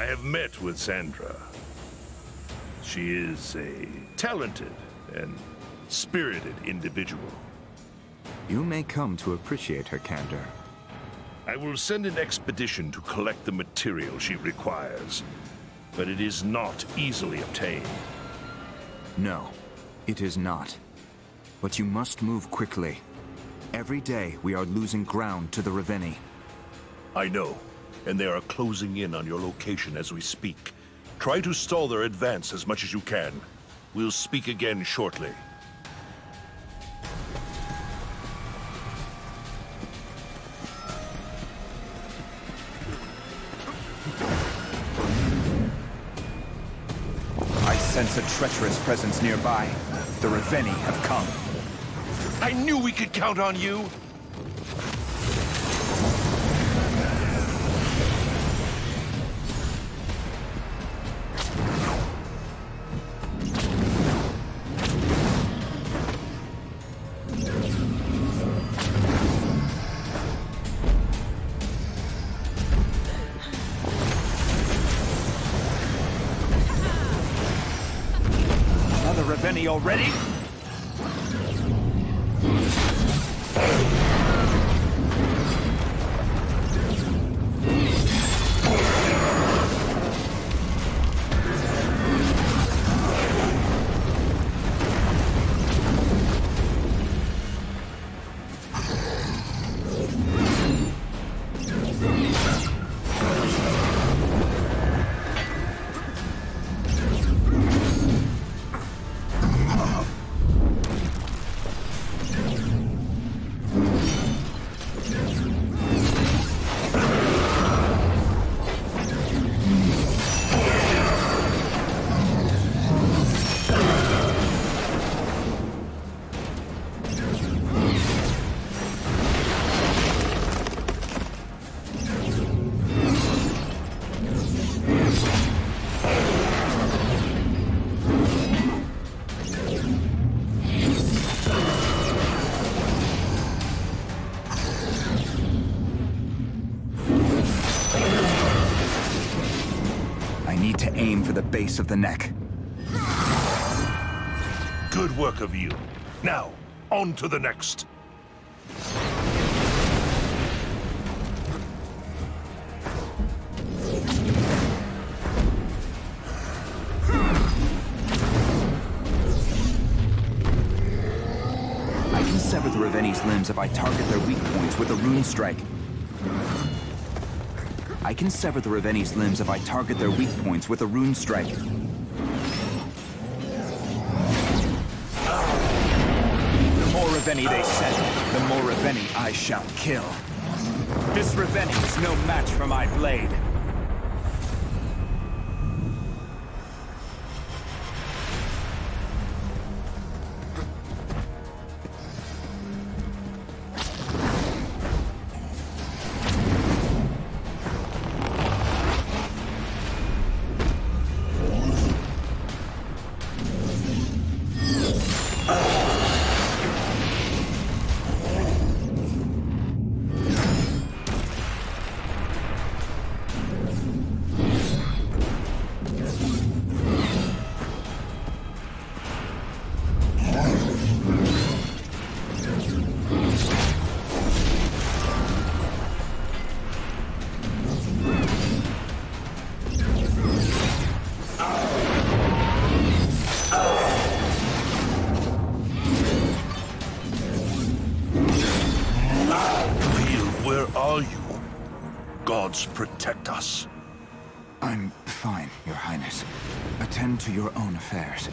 I have met with Sandra. She is a talented and spirited individual. You may come to appreciate her candor. I will send an expedition to collect the material she requires, but it is not easily obtained. No, it is not. But you must move quickly. Every day we are losing ground to the Ravenni. I know, and they are closing in on your location as we speak. Try to stall their advance as much as you can. We'll speak again shortly. I sense a treacherous presence nearby. The Ravenni have come. I knew we could count on you! Another Ravenni already? To aim for the base of the neck. Good work of you. Now, on to the next. I can sever the Ravenni's limbs if I target their weak points with a rune strike. I can sever the Ravenni's limbs if I target their weak points with a rune strike. The more Ravenni they send, the more Ravenni I shall kill. This Ravenni is no match for my blade. Gods protect us. I'm fine, Your Highness. Attend to your own affairs.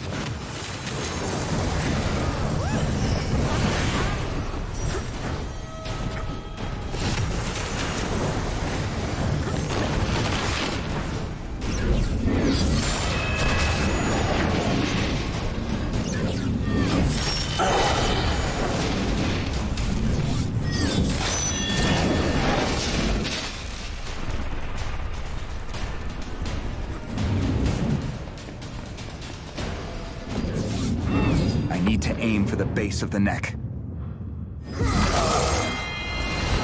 To aim for the base of the neck.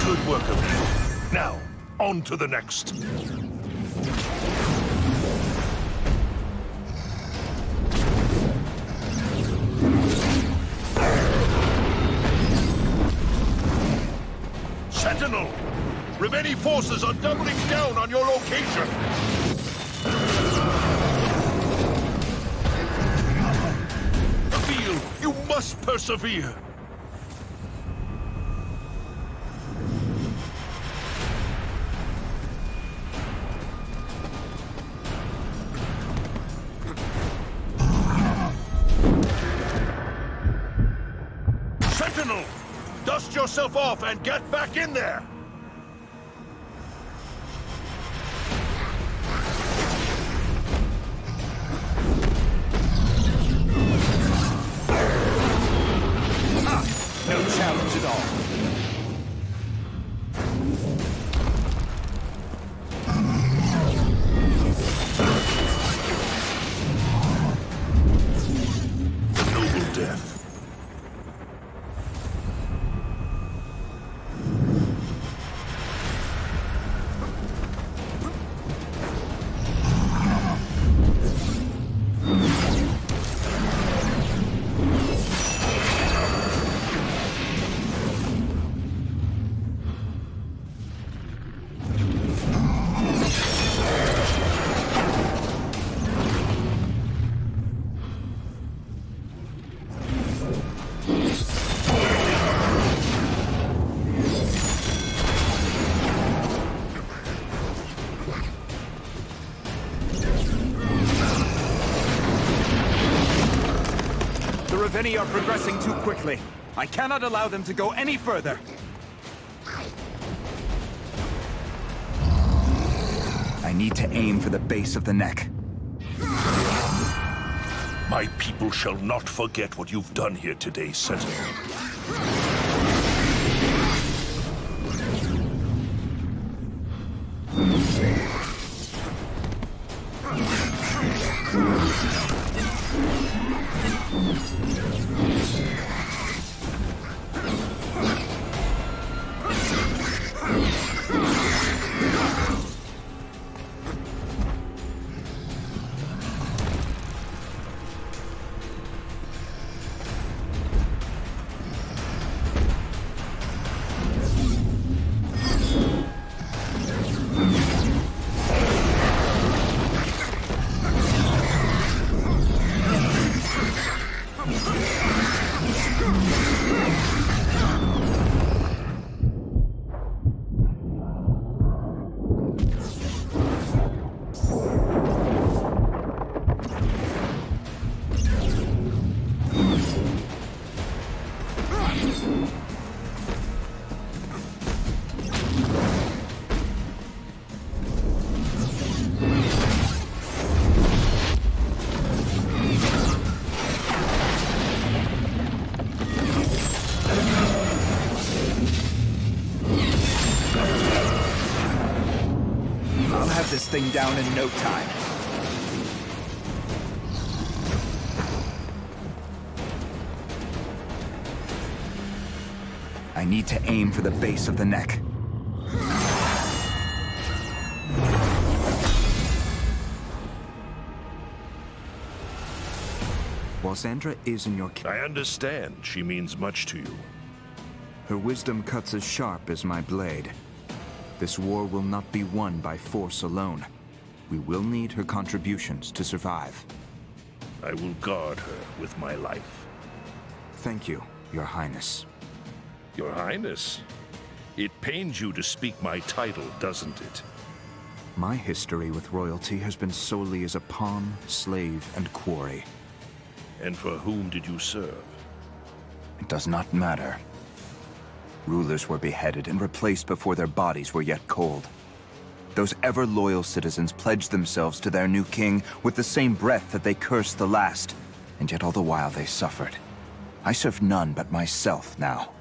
Good work of you. Now, on to the next. Sentinel! Reveni forces are doubling down on your location! Feel, you must persevere! Sentinel! Dust yourself off and get back in there! No challenge at all. Noble death. The Reveni are progressing too quickly. I cannot allow them to go any further. I need to aim for the base of the neck. My people shall not forget what you've done here today, Sentinel. I'll have this thing down in no time. I need to aim for the base of the neck. While Sandra is in your I understand. She means much to you. her wisdom cuts as sharp as my blade. This war will not be won by force alone. We will need her contributions to survive. I will guard her with my life. Thank you, Your Highness. Your Highness, it pains you to speak my title, doesn't it? My history with royalty has been solely as a pawn, slave, and quarry. And for whom did you serve? It does not matter. Rulers were beheaded and replaced before their bodies were yet cold. Those ever-loyal citizens pledged themselves to their new king with the same breath that they cursed the last, and yet all the while they suffered. I serve none but myself now.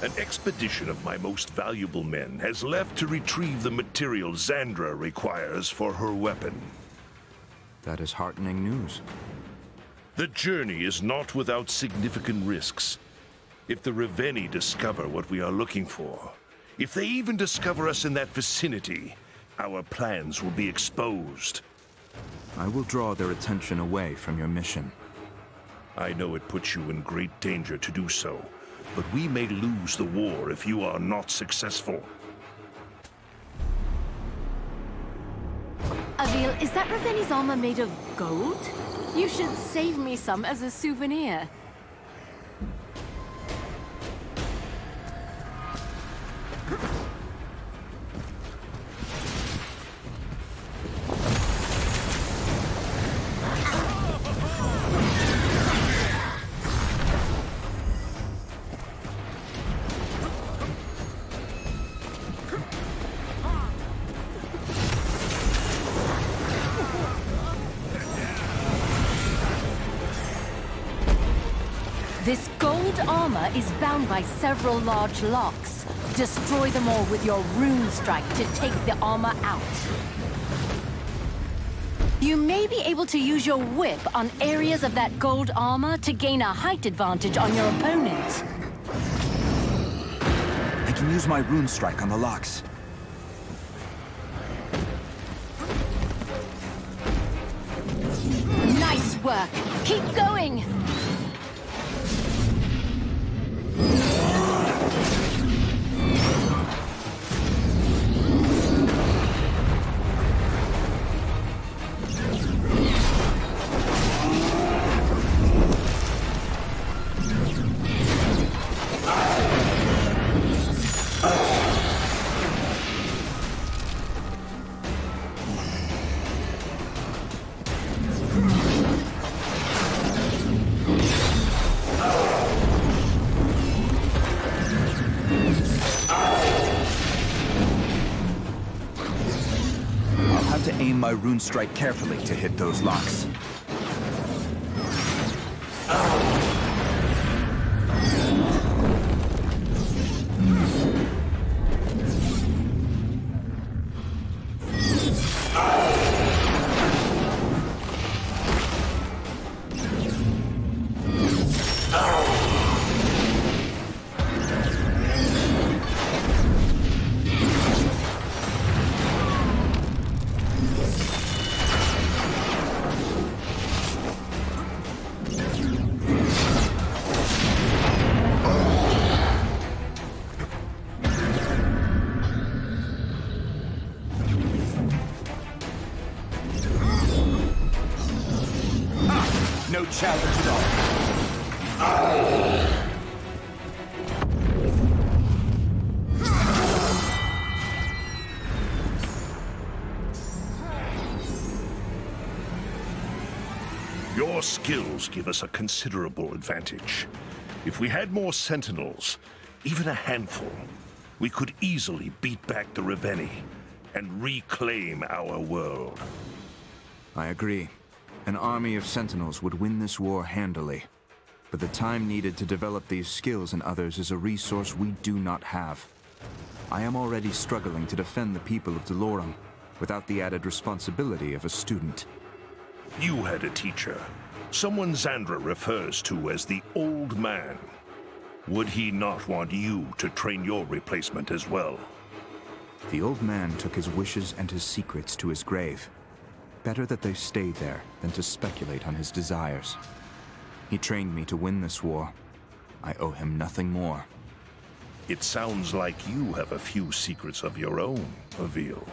An expedition of my most valuable men has left to retrieve the material Xandra requires for her weapon. That is heartening news. The journey is not without significant risks. If the Reveni discover what we are looking for, if they even discover us in that vicinity, our plans will be exposed. I will draw their attention away from your mission. I know it puts you in great danger to do so, but we may lose the war if you are not successful. Avil, is that Reveni's armor made of gold? You should save me some as a souvenir. This gold armor is bound by several large locks. Destroy them all with your rune strike to take the armor out. You may be able to use your whip on areas of that gold armor to gain a height advantage on your opponent. I can use my rune strike on the locks. Nice work! Keep going! Aim my rune strike carefully to hit those locks. No challenge at all. Your skills give us a considerable advantage. If we had more sentinels, even a handful, we could easily beat back the Reveni and reclaim our world. I agree. An army of sentinels would win this war handily. But the time needed to develop these skills in others is a resource we do not have. I am already struggling to defend the people of Delorum, without the added responsibility of a student. You had a teacher, someone Xandra refers to as the Old Man. Would he not want you to train your replacement as well? The Old Man took his wishes and his secrets to his grave. Better that they stay there than to speculate on his desires. He trained me to win this war. I owe him nothing more. It sounds like you have a few secrets of your own, Avil.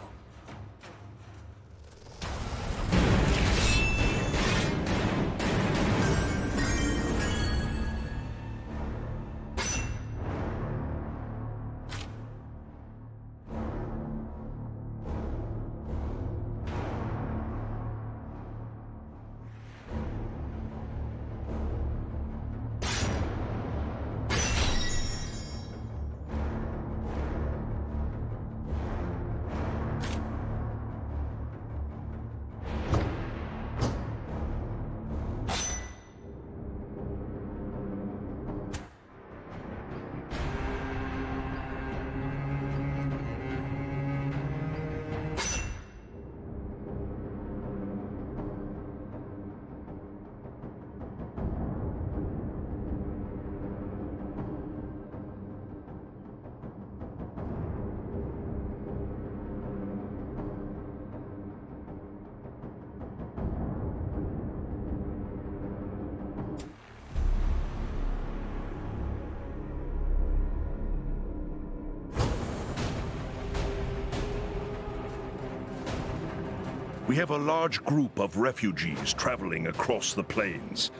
We have a large group of refugees traveling across the plains.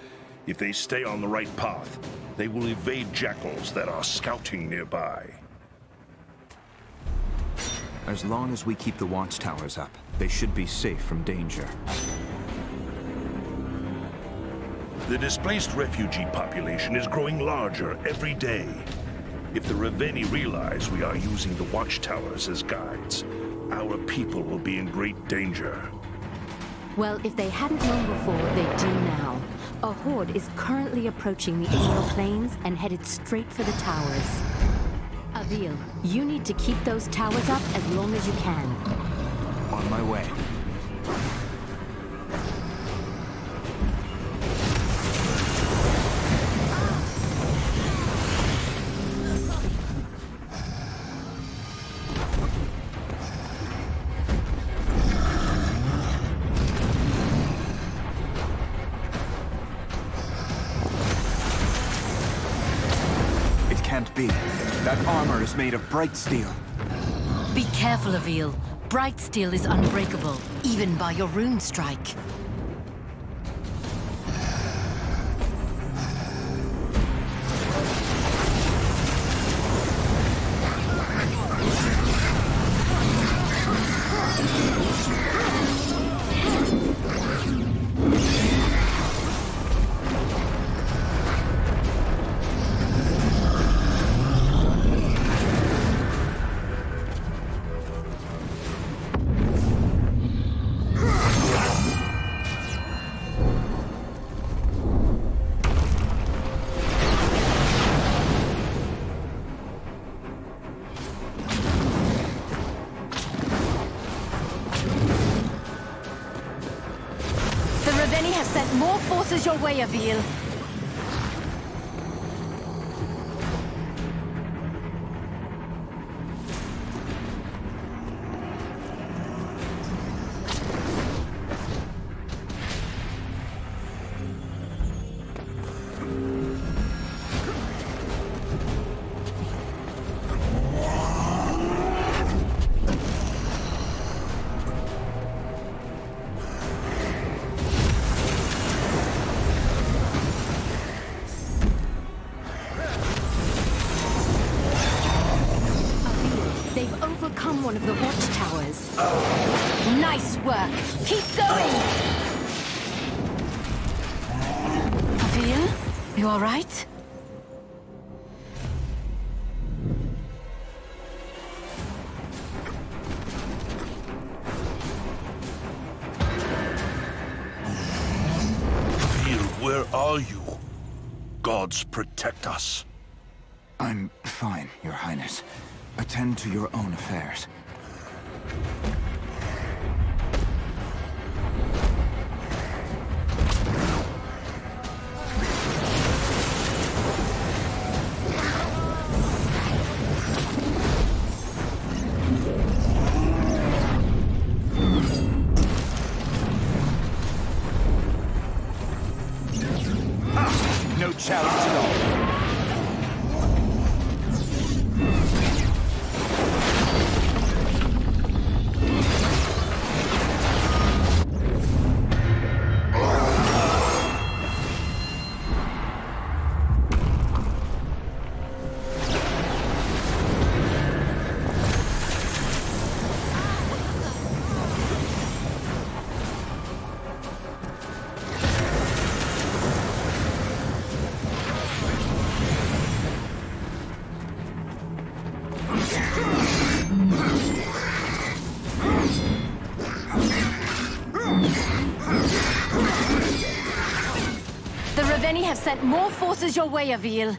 If they stay on the right path, they will evade jackals that are scouting nearby. As long as we keep the watchtowers up, they should be safe from danger. The displaced refugee population is growing larger every day. If the Reveni realize we are using the watchtowers as guides, our people will be in great danger. Well, if they hadn't known before, they do now. A horde is currently approaching the aerial plains and headed straight for the towers. Avil, you need to keep those towers up as long as you can. On my way. Can't be. That armor is made of bright steel. Be careful, Avil. Bright steel is unbreakable, even by your rune strike. Reveni have sent more forces your way, Avil. One of the watchtowers. Nice work! Keep going! Avil, you all right? Avil, where are you? Gods protect us. I'm fine, Your Highness. Attend to your own affairs. No challenge at all. The Reveni have sent more forces your way, Avil.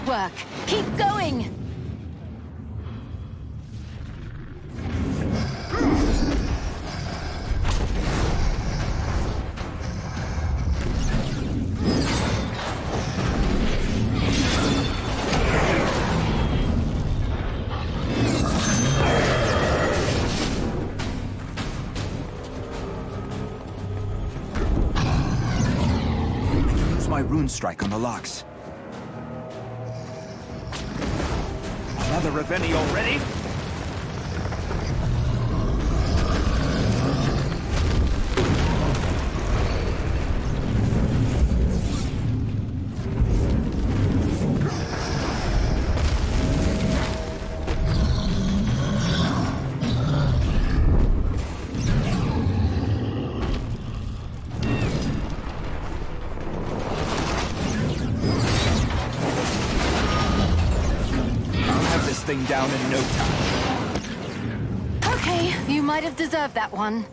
Good work. Keep going! My rune strike on the locks. Another Reveni already? Thing down in no time. Okay, you might have deserved that one.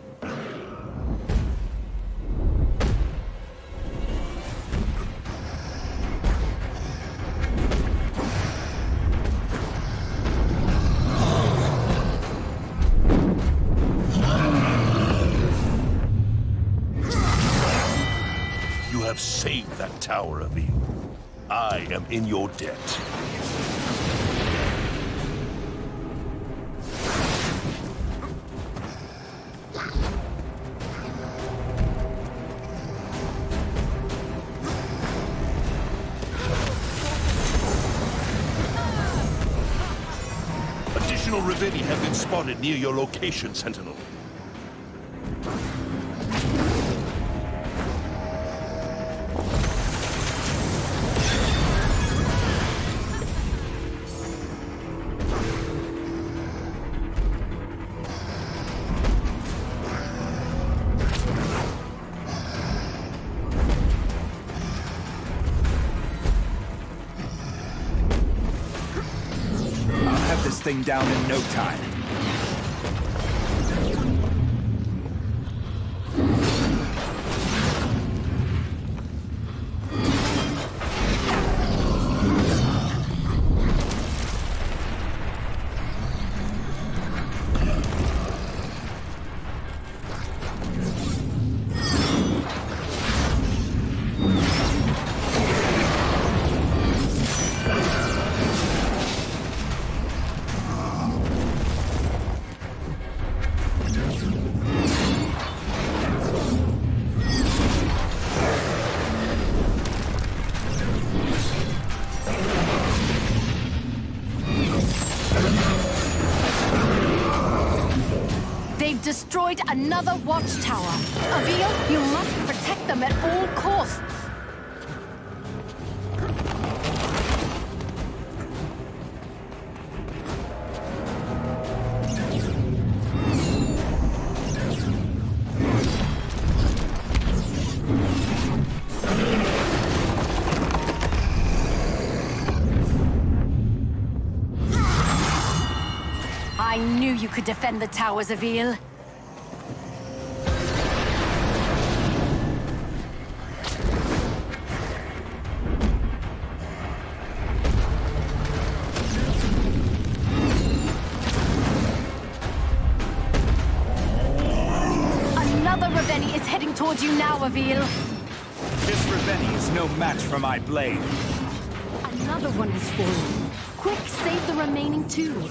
You have saved that tower, Avi. I am in your debt. Additional Reveni have been spotted near your location, Sentinel. Thing down in no time. Destroyed another watchtower. Avil, you must protect them at all costs. I knew you could defend the towers, Avil. Towards you now, Avil. This Reveni is no match for my blade. Another one has fallen. Quick, save the remaining two.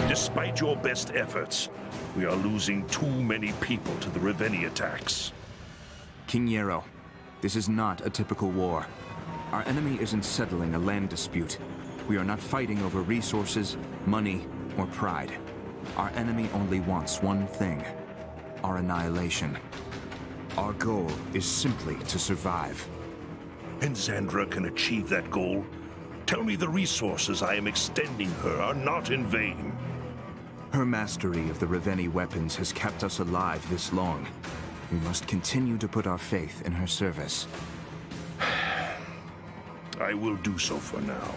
Despite your best efforts, we are losing too many people to the Reveni attacks. King Yarrow, this is not a typical war. Our enemy isn't settling a land dispute. We are not fighting over resources, money, or pride. Our enemy only wants one thing: our annihilation. Our goal is simply to survive. And Xandra can achieve that goal? Tell me the resources I am extending her are not in vain. Her mastery of the Reveni weapons has kept us alive this long. We must continue to put our faith in her service. I will do so for now,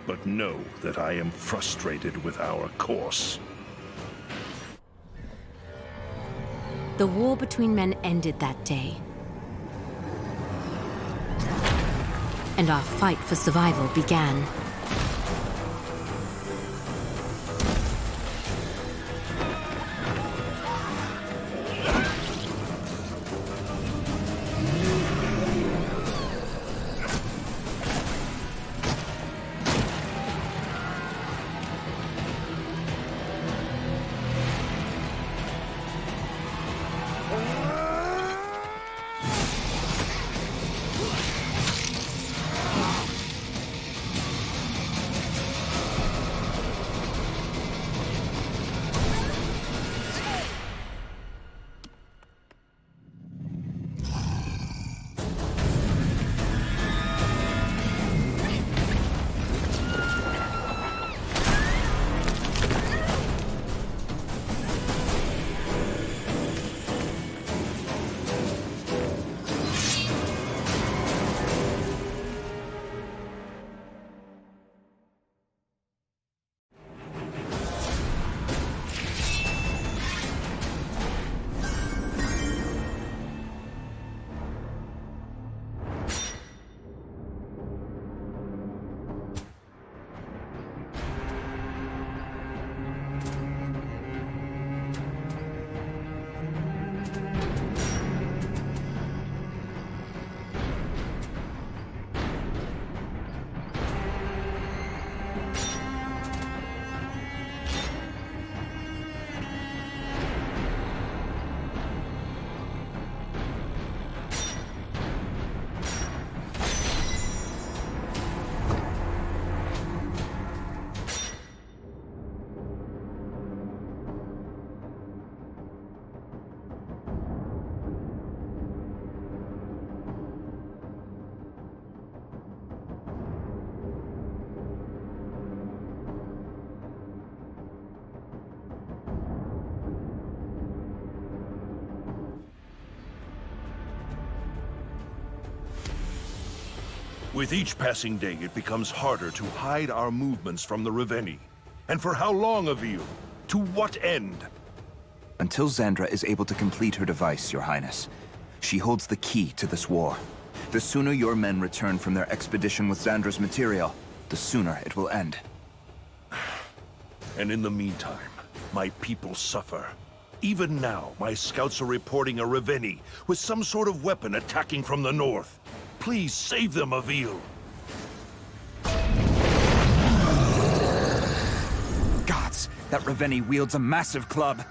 but know that I am frustrated with our course. The war between men ended that day. And our fight for survival began. With each passing day, it becomes harder to hide our movements from the Reveni. And for how long, Avil? To what end? Until Xandra is able to complete her device, Your Highness. She holds the key to this war. The sooner your men return from their expedition with Xandra's material, the sooner it will end. And in the meantime, my people suffer. Even now, my scouts are reporting a Reveni with some sort of weapon attacking from the north. Please save them, Avil. Gods, that Reveni wields a massive club.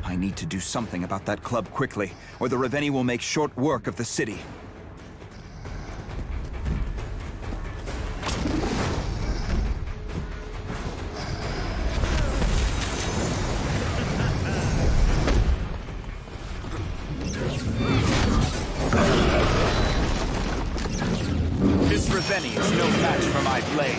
I need to do something about that club quickly, or the Reveni will make short work of the city. This Reveni is no match for my blade.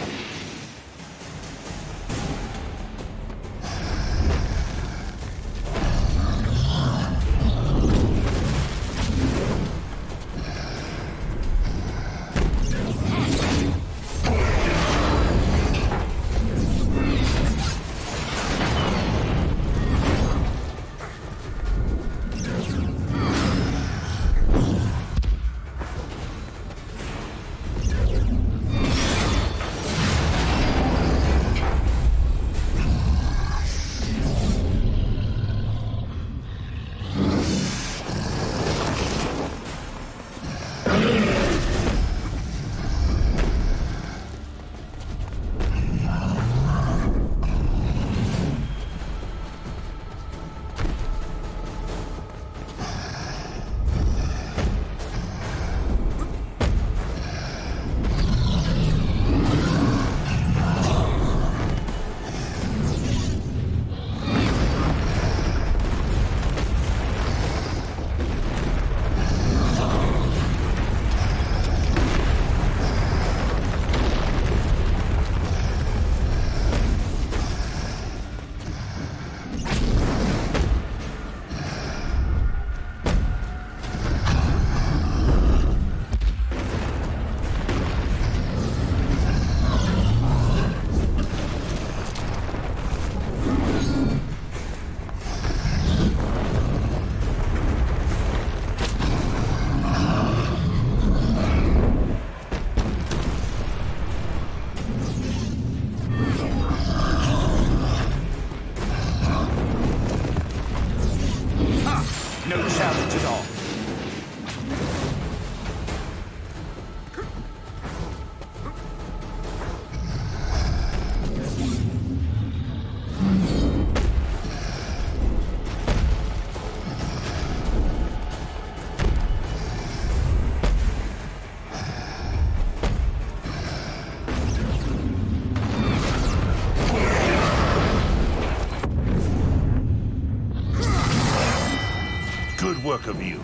work, Avil.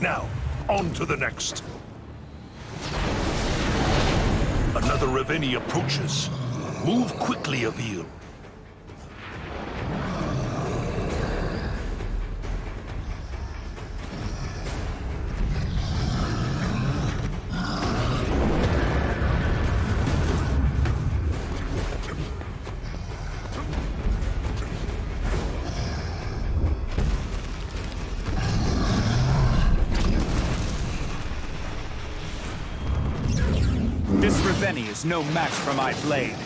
Now, on to the next. Another Reveni approaches. Move quickly, Avil. This Reveni is no match for my blade.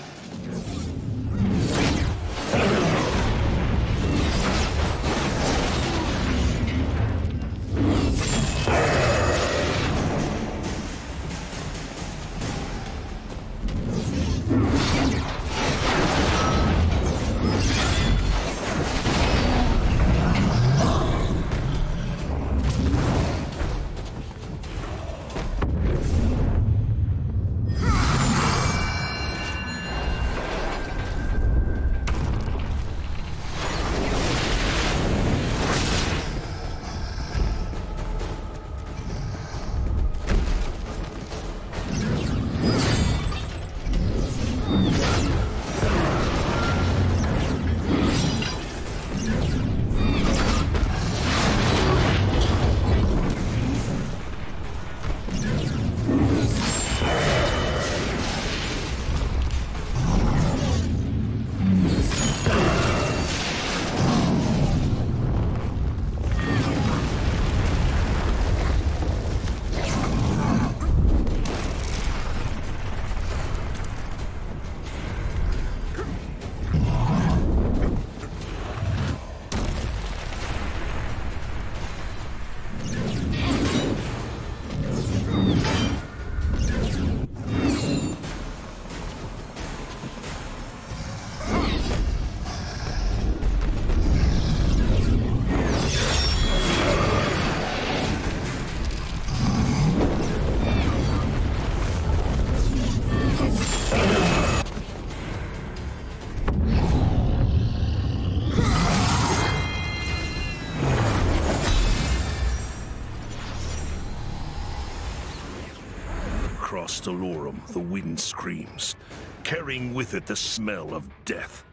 Across Dolorum, the wind screams, carrying with it the smell of death.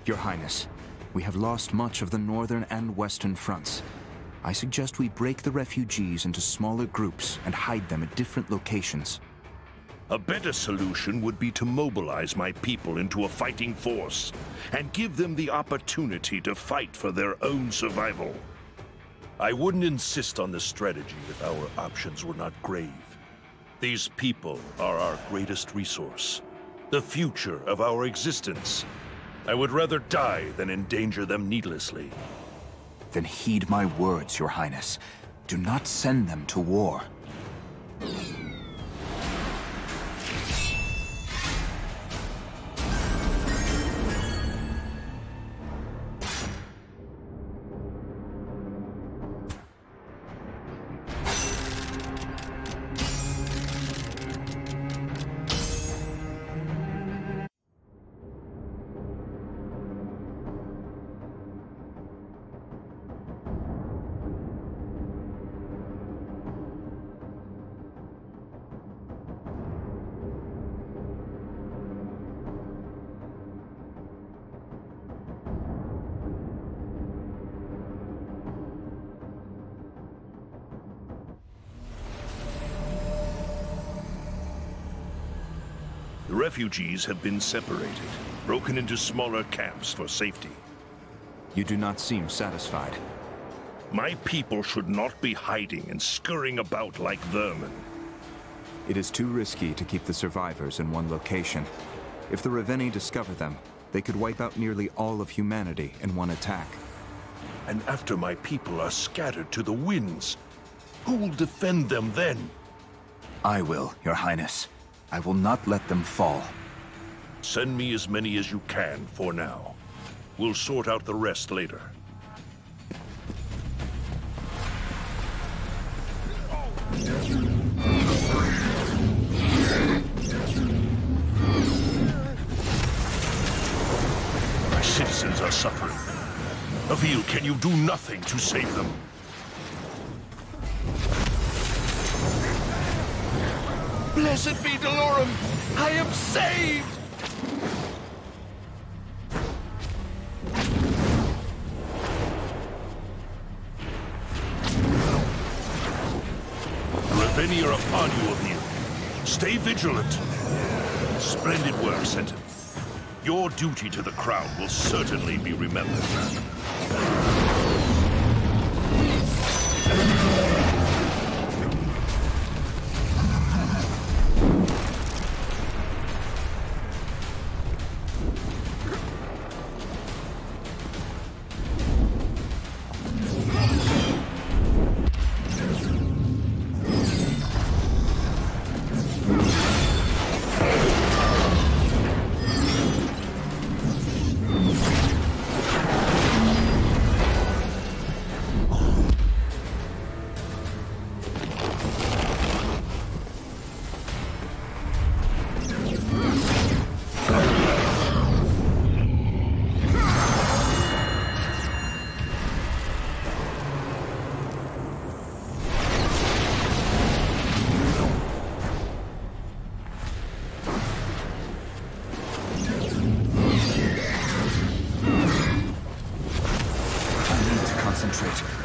Your Highness, we have lost much of the northern and western fronts. I suggest we break the refugees into smaller groups and hide them at different locations. A better solution would be to mobilize my people into a fighting force and give them the opportunity to fight for their own survival. I wouldn't insist on this strategy if our options were not grave. These people are our greatest resource, the future of our existence. I would rather die than endanger them needlessly. Then heed my words, Your Highness. Do not send them to war. The refugees have been separated, broken into smaller camps for safety. You do not seem satisfied. My people should not be hiding and scurrying about like vermin. It is too risky to keep the survivors in one location. If the Reveni discover them, they could wipe out nearly all of humanity in one attack. And after my people are scattered to the winds, who will defend them then? I will, Your Highness. I will not let them fall. Send me as many as you can for now. We'll sort out the rest later. My citizens are suffering. Avil, can you do nothing to save them? Blessed be Delorum! I am saved! Revenni are upon you, Avil. Stay vigilant. Splendid work, Sentinel. Your duty to the crown will certainly be remembered.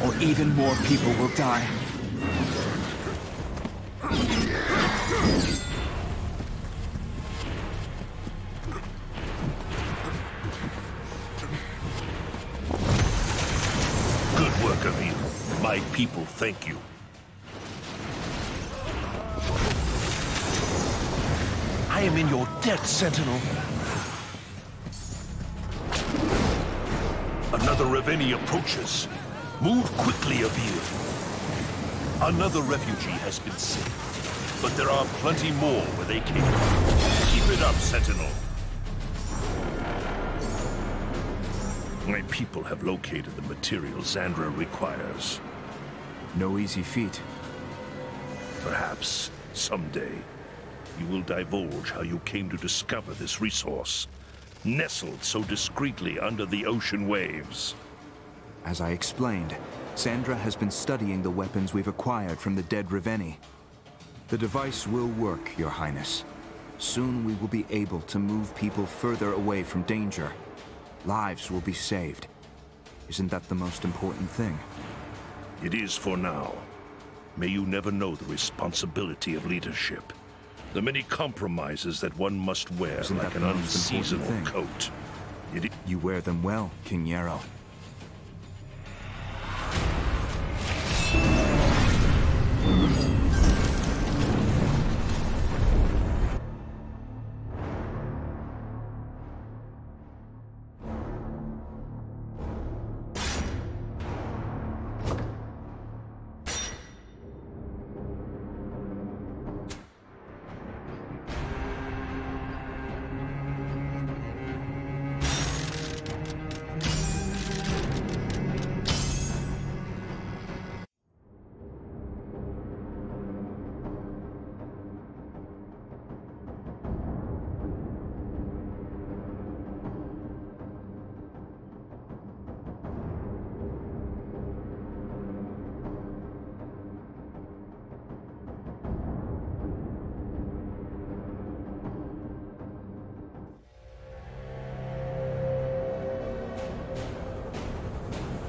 Or even more people will die. Good work, Avil. My people thank you. I am in your debt, Sentinel. Another Revenni approaches. Move quickly, Avil. Another refugee has been saved, but there are plenty more where they came from. Keep it up, Sentinel. My people have located the material Xandra requires. No easy feat. Perhaps, someday, you will divulge how you came to discover this resource, nestled so discreetly under the ocean waves. As I explained, Xandra has been studying the weapons we've acquired from the dead Revenni. The device will work, Your Highness. Soon we will be able to move people further away from danger. Lives will be saved. Isn't that the most important thing? It is for now. May you never know the responsibility of leadership. The many compromises that one must wear Isn't like that an the most important unseasonal thing? coat. You wear them well, King Yarrow.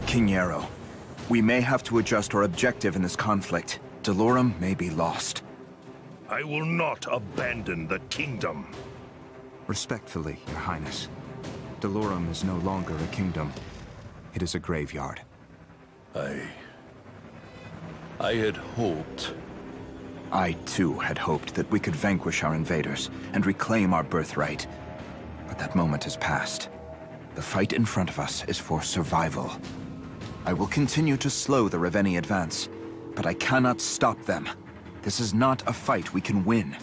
King Yarrow, we may have to adjust our objective in this conflict. Delorum may be lost. I will not abandon the kingdom. Respectfully, Your Highness. Delorum is no longer a kingdom. It is a graveyard. I had hoped. I, too, had hoped that we could vanquish our invaders and reclaim our birthright. But that moment has passed. The fight in front of us is for survival. I will continue to slow the Revenni advance, but I cannot stop them. This is not a fight we can win.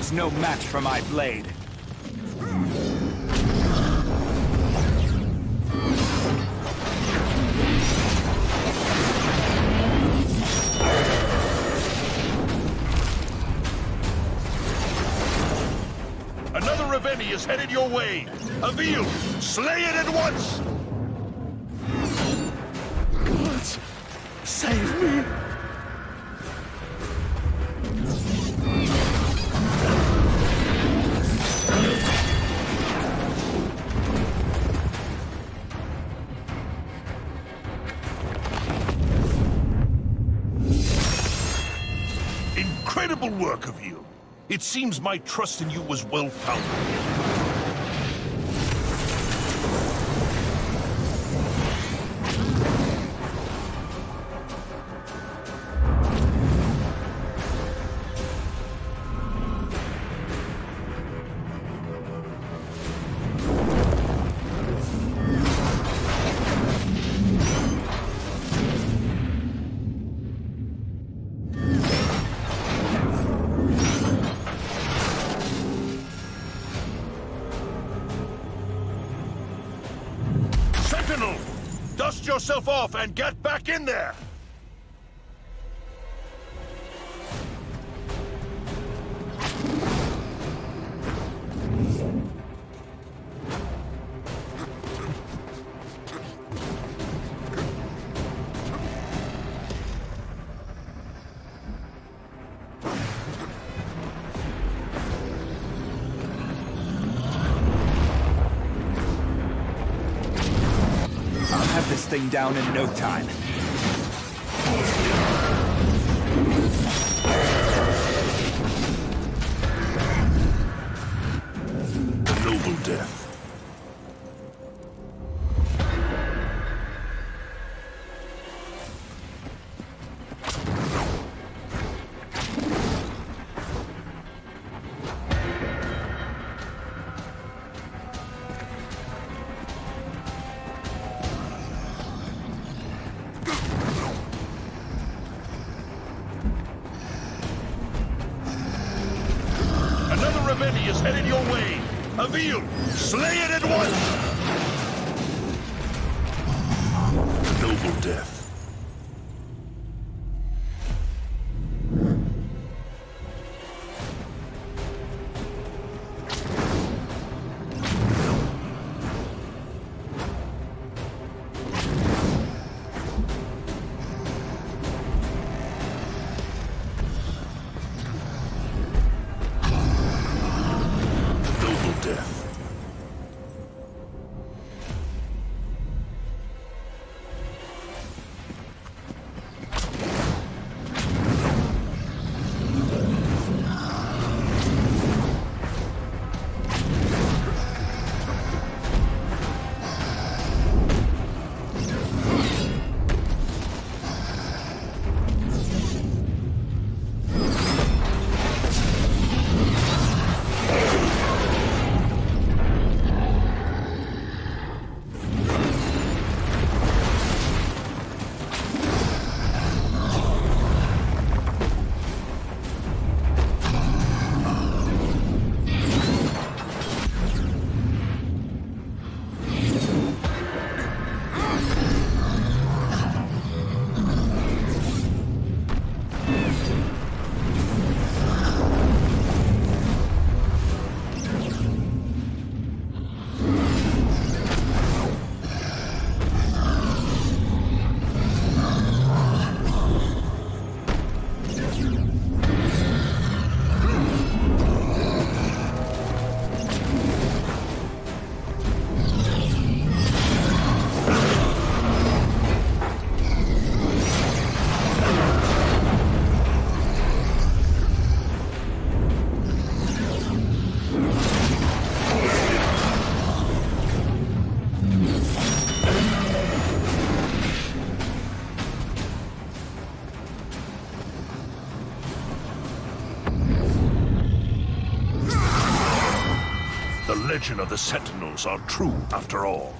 is no match for my blade. Another Reveni is headed your way. Avil, slay it at once! Gods, save me! Incredible work, Avil. It seems my trust in you was well-founded. Sentinel! Dust yourself off and get back in there! This thing down in no time. A noble death. Reveni is headed your way. Avil, slay it at once! A noble death. The legend of the Sentinels are true after all.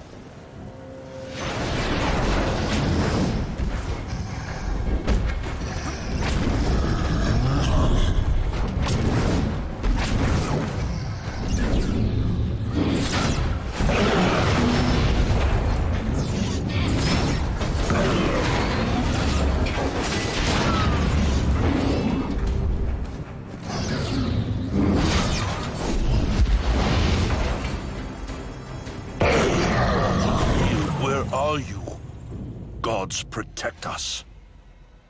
gods protect us.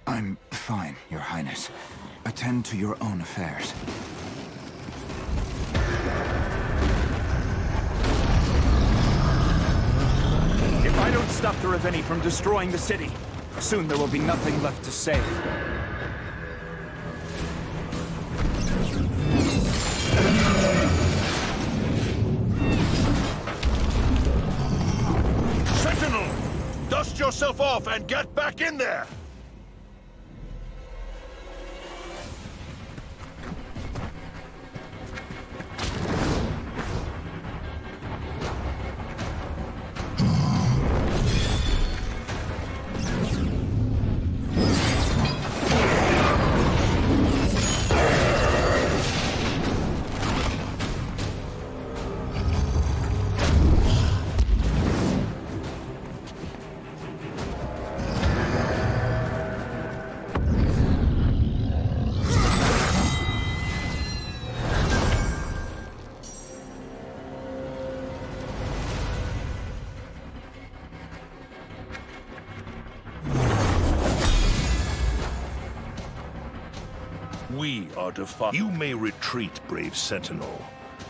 I'm fine, Your Highness. Attend to your own affairs. If I don't stop the Reveni from destroying the city, soon there will be nothing left to save. Sentinel! Dust yourself off and get back in there! We are defiant. You may retreat, brave Sentinel,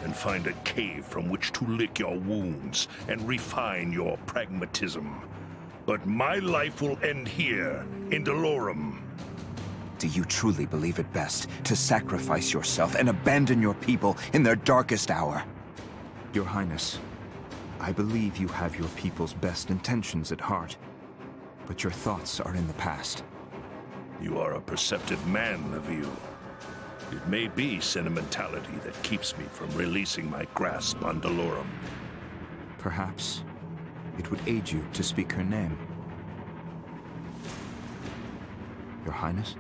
and find a cave from which to lick your wounds and refine your pragmatism. But my life will end here, in Delorum. Do you truly believe it best to sacrifice yourself and abandon your people in their darkest hour? Your Highness, I believe you have your people's best intentions at heart, but your thoughts are in the past. You are a perceptive man, Avil. It may be sentimentality that keeps me from releasing my grasp on Delorum. Perhaps it would aid you to speak her name. Your Highness?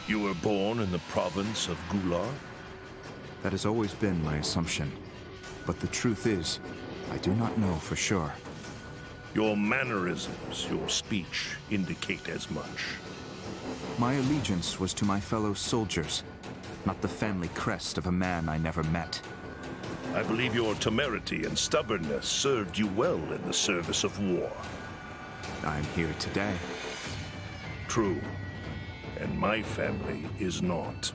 You were born in the province of Gular? That has always been my assumption. But the truth is, I do not know for sure. Your mannerisms, your speech, indicate as much. My allegiance was to my fellow soldiers, not the family crest of a man I never met. I believe your temerity and stubbornness served you well in the service of war. I am here today. True. And my family is not.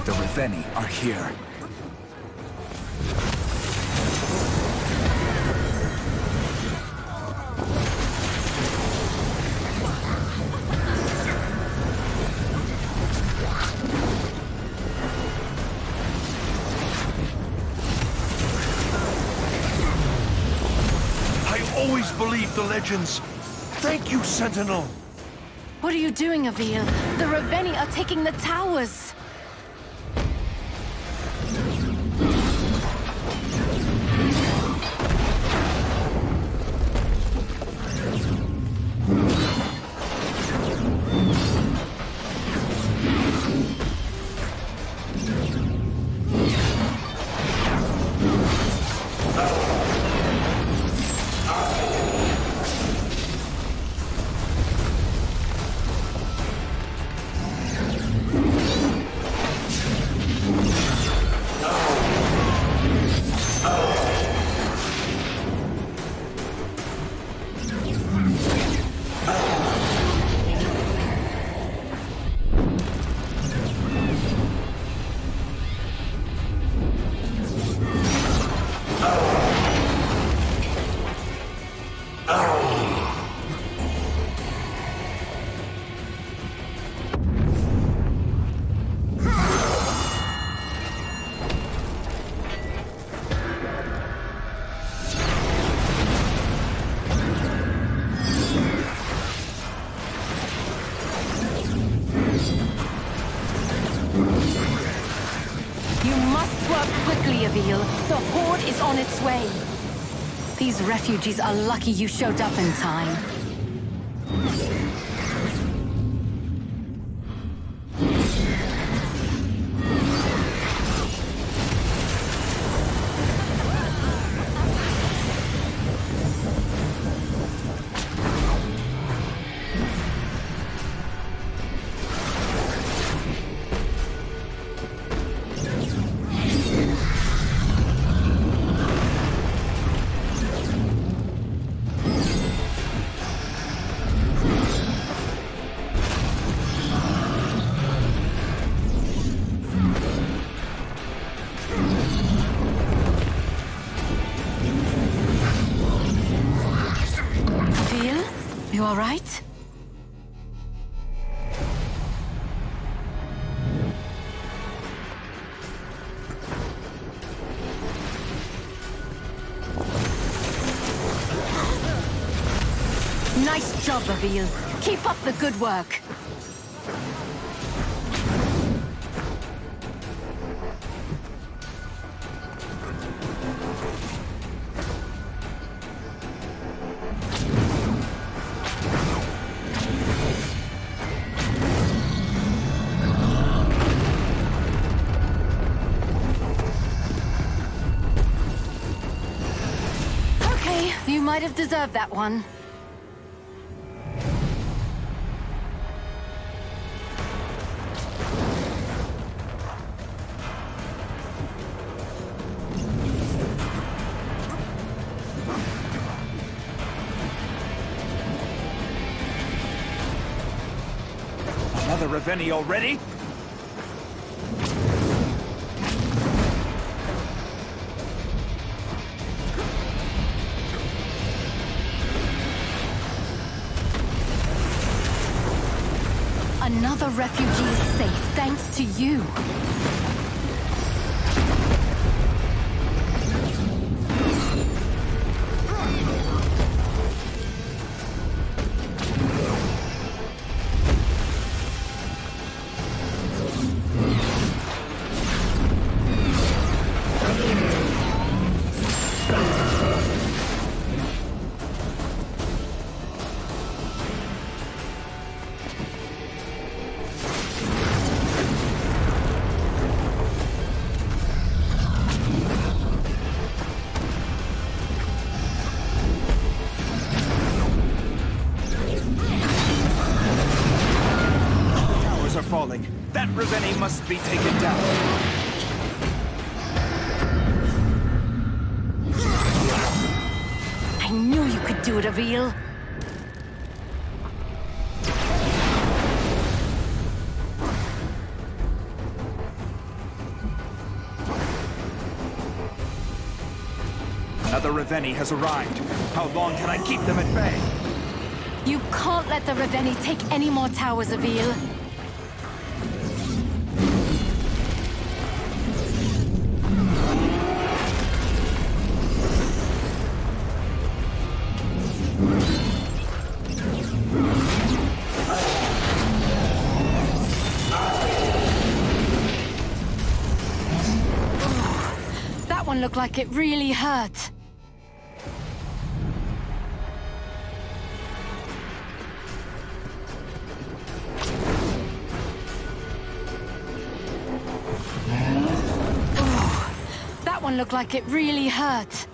The Reveni are here. I always believed the legends. Thank you, Sentinel. What are you doing, Avil? The Reveni are taking the towers! The Horde is on its way. These refugees are lucky you showed up in time. You all right? Nice job, Avil. Keep up the good work. You might have deserved that one. Another Reveni already? Another refugee is safe, thanks to you. Falling. That Reveni must be taken down. I knew you could do it, Avil. Another Reveni has arrived. How long can I keep them at bay? You can't let the Reveni take any more towers, Avil. one looked like it really hurt. Oh, that one looked like it really hurt.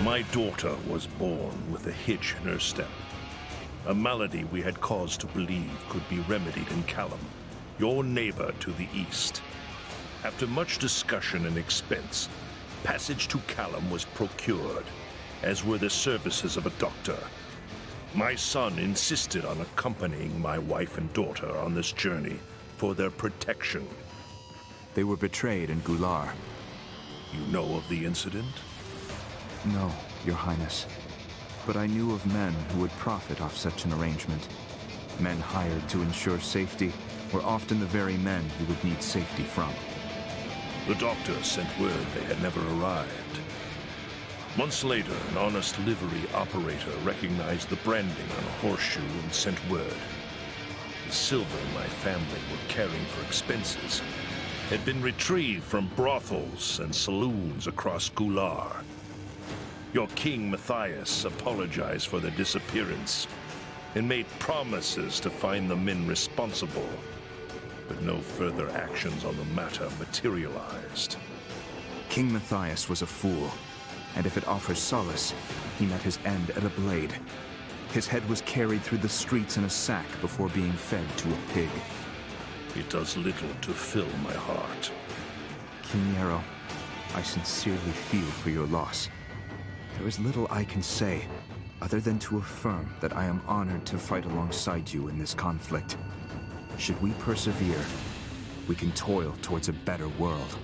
My daughter was born with a hitch in her step. A malady we had cause to believe could be remedied in Callum, your neighbor to the east. After much discussion and expense, passage to Callum was procured, as were the services of a doctor. My son insisted on accompanying my wife and daughter on this journey for their protection. They were betrayed in Gular. You know of the incident? No, Your Highness. But I knew of men who would profit off such an arrangement. Men hired to ensure safety were often the very men you would need safety from. The doctor sent word they had never arrived. Months later, an honest livery operator recognized the branding on a horseshoe and sent word. The silver my family were carrying for expenses had been retrieved from brothels and saloons across Gular. Your King Matthias apologized for their disappearance and made promises to find the men responsible, but no further actions on the matter materialized. King Matthias was a fool, and if it offers solace, he met his end at a blade. His head was carried through the streets in a sack before being fed to a pig. It does little to fill my heart. King Yarrow, I sincerely feel for your loss. There is little I can say, other than to affirm that I am honored to fight alongside you in this conflict. Should we persevere, we can toil towards a better world.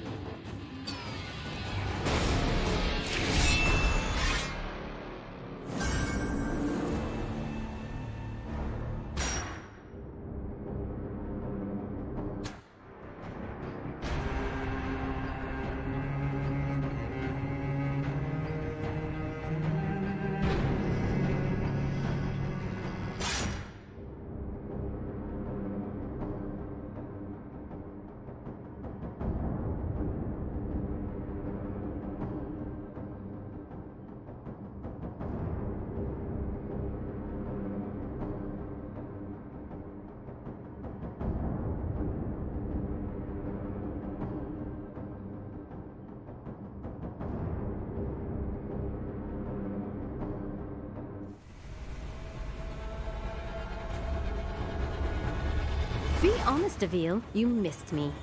Be honest, Avil. You missed me.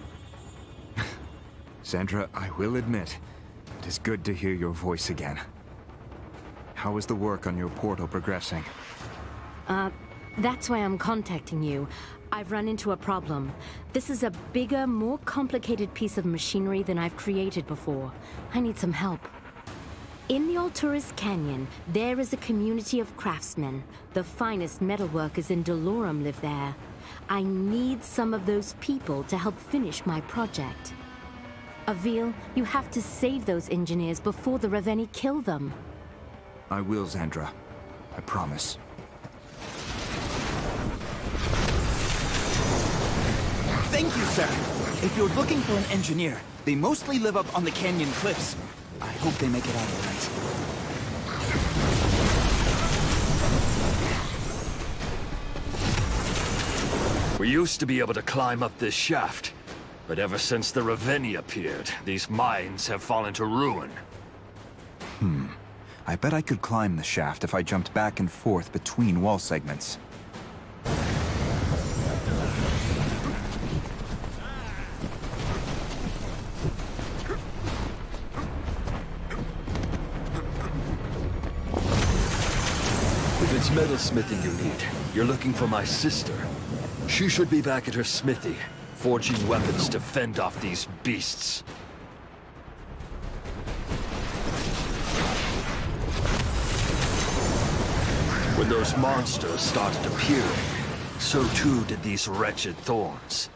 Sandra, I will admit, it is good to hear your voice again. How is the work on your portal progressing? That's why I'm contacting you. I've run into a problem. This is a bigger, more complicated piece of machinery than I've created before. I need some help. In the Alturas Canyon, there is a community of craftsmen. The finest metalworkers in Dolorum live there. I need some of those people to help finish my project. Avil, you have to save those engineers before the Reveni kill them. I will, Xandra. I promise. Thank you, sir. If you're looking for an engineer, they mostly live up on the canyon cliffs. I hope they make it out all right. We used to be able to climb up this shaft, but ever since the Reveni appeared, these mines have fallen to ruin. I bet I could climb the shaft if I jumped back and forth between wall segments. If it's metalsmithing you need, you're looking for my sister. She should be back at her smithy, forging weapons to fend off these beasts. When those monsters started appearing, so too did these wretched thorns.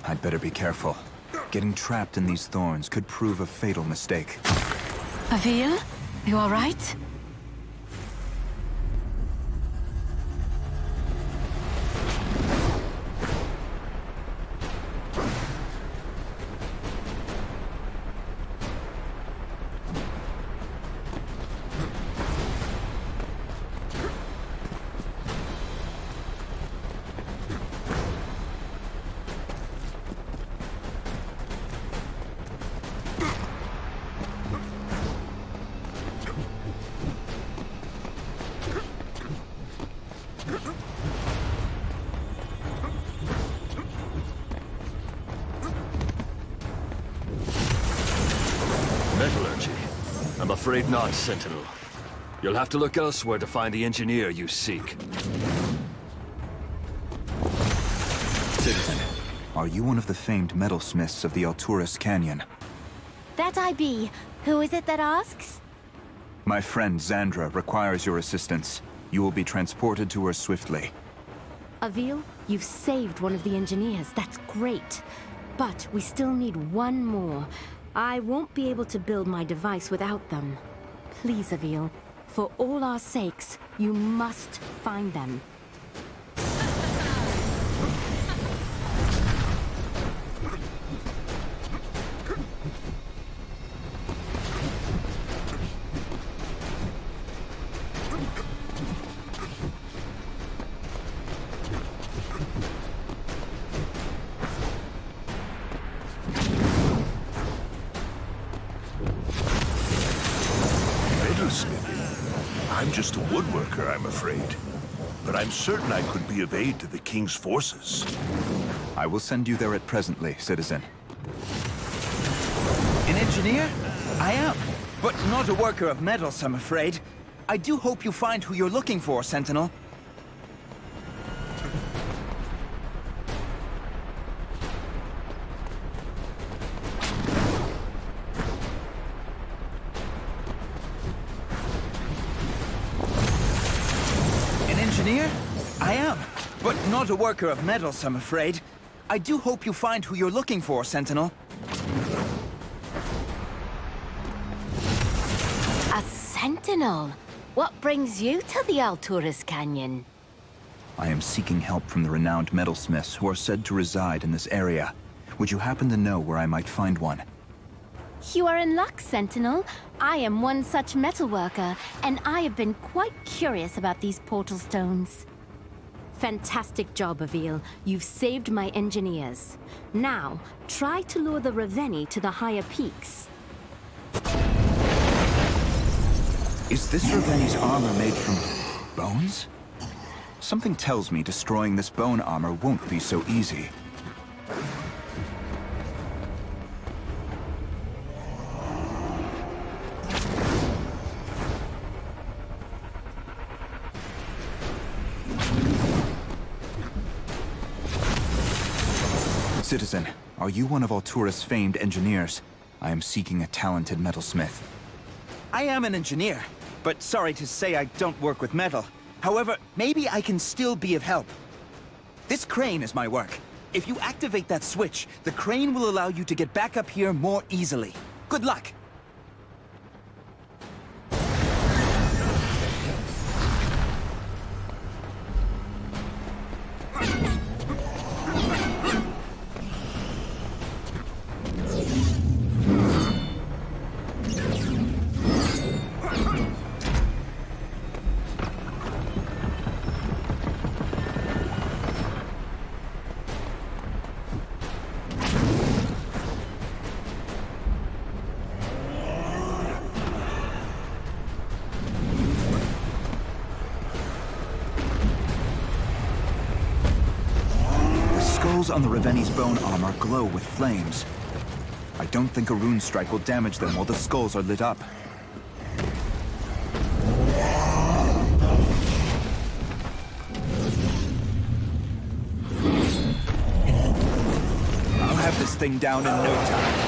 I'd better be careful. Getting trapped in these thorns could prove a fatal mistake. Avil, you all right? Metallurgy? I'm afraid not, Sentinel. You'll have to look elsewhere to find the engineer you seek. Citizen, are you one of the famed metalsmiths of the Alturas Canyon? That I be. Who is it that asks? My friend Xandra requires your assistance. You will be transported to her swiftly. Avil, you've saved one of the engineers. That's great. But we still need one more. I won't be able to build my device without them. Please, Avil, for all our sakes, you must find them. I'm just a woodworker, I'm afraid. But I'm certain I could be of aid to the King's forces. I will send you there at presently, citizen. An engineer? I am, but not a worker of metals, I'm afraid. I do hope you find who you're looking for, Sentinel. I am, but not a worker of metals, I'm afraid. I do hope you find who you're looking for, Sentinel. A sentinel? What brings you to the Alturas Canyon? I am seeking help from the renowned metalsmiths who are said to reside in this area. Would you happen to know where I might find one? You are in luck, Sentinel. I am one such metalworker, and I have been quite curious about these portal stones. Fantastic job, Avil. You've saved my engineers. Now, try to lure the Reveni to the higher peaks. Is this Reveni's armor made from bones? Something tells me destroying this bone armor won't be so easy. Citizen, are you one of Alturas' famed engineers? I am seeking a talented metalsmith. I am an engineer, but sorry to say I don't work with metal. However, maybe I can still be of help. This crane is my work. If you activate that switch, the crane will allow you to get back up here more easily. Good luck! On the Reveni's bone armor glow with flames. I don't think a rune strike will damage them while the skulls are lit up. I'll have this thing down in no time.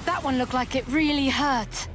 That one looked like it really hurt.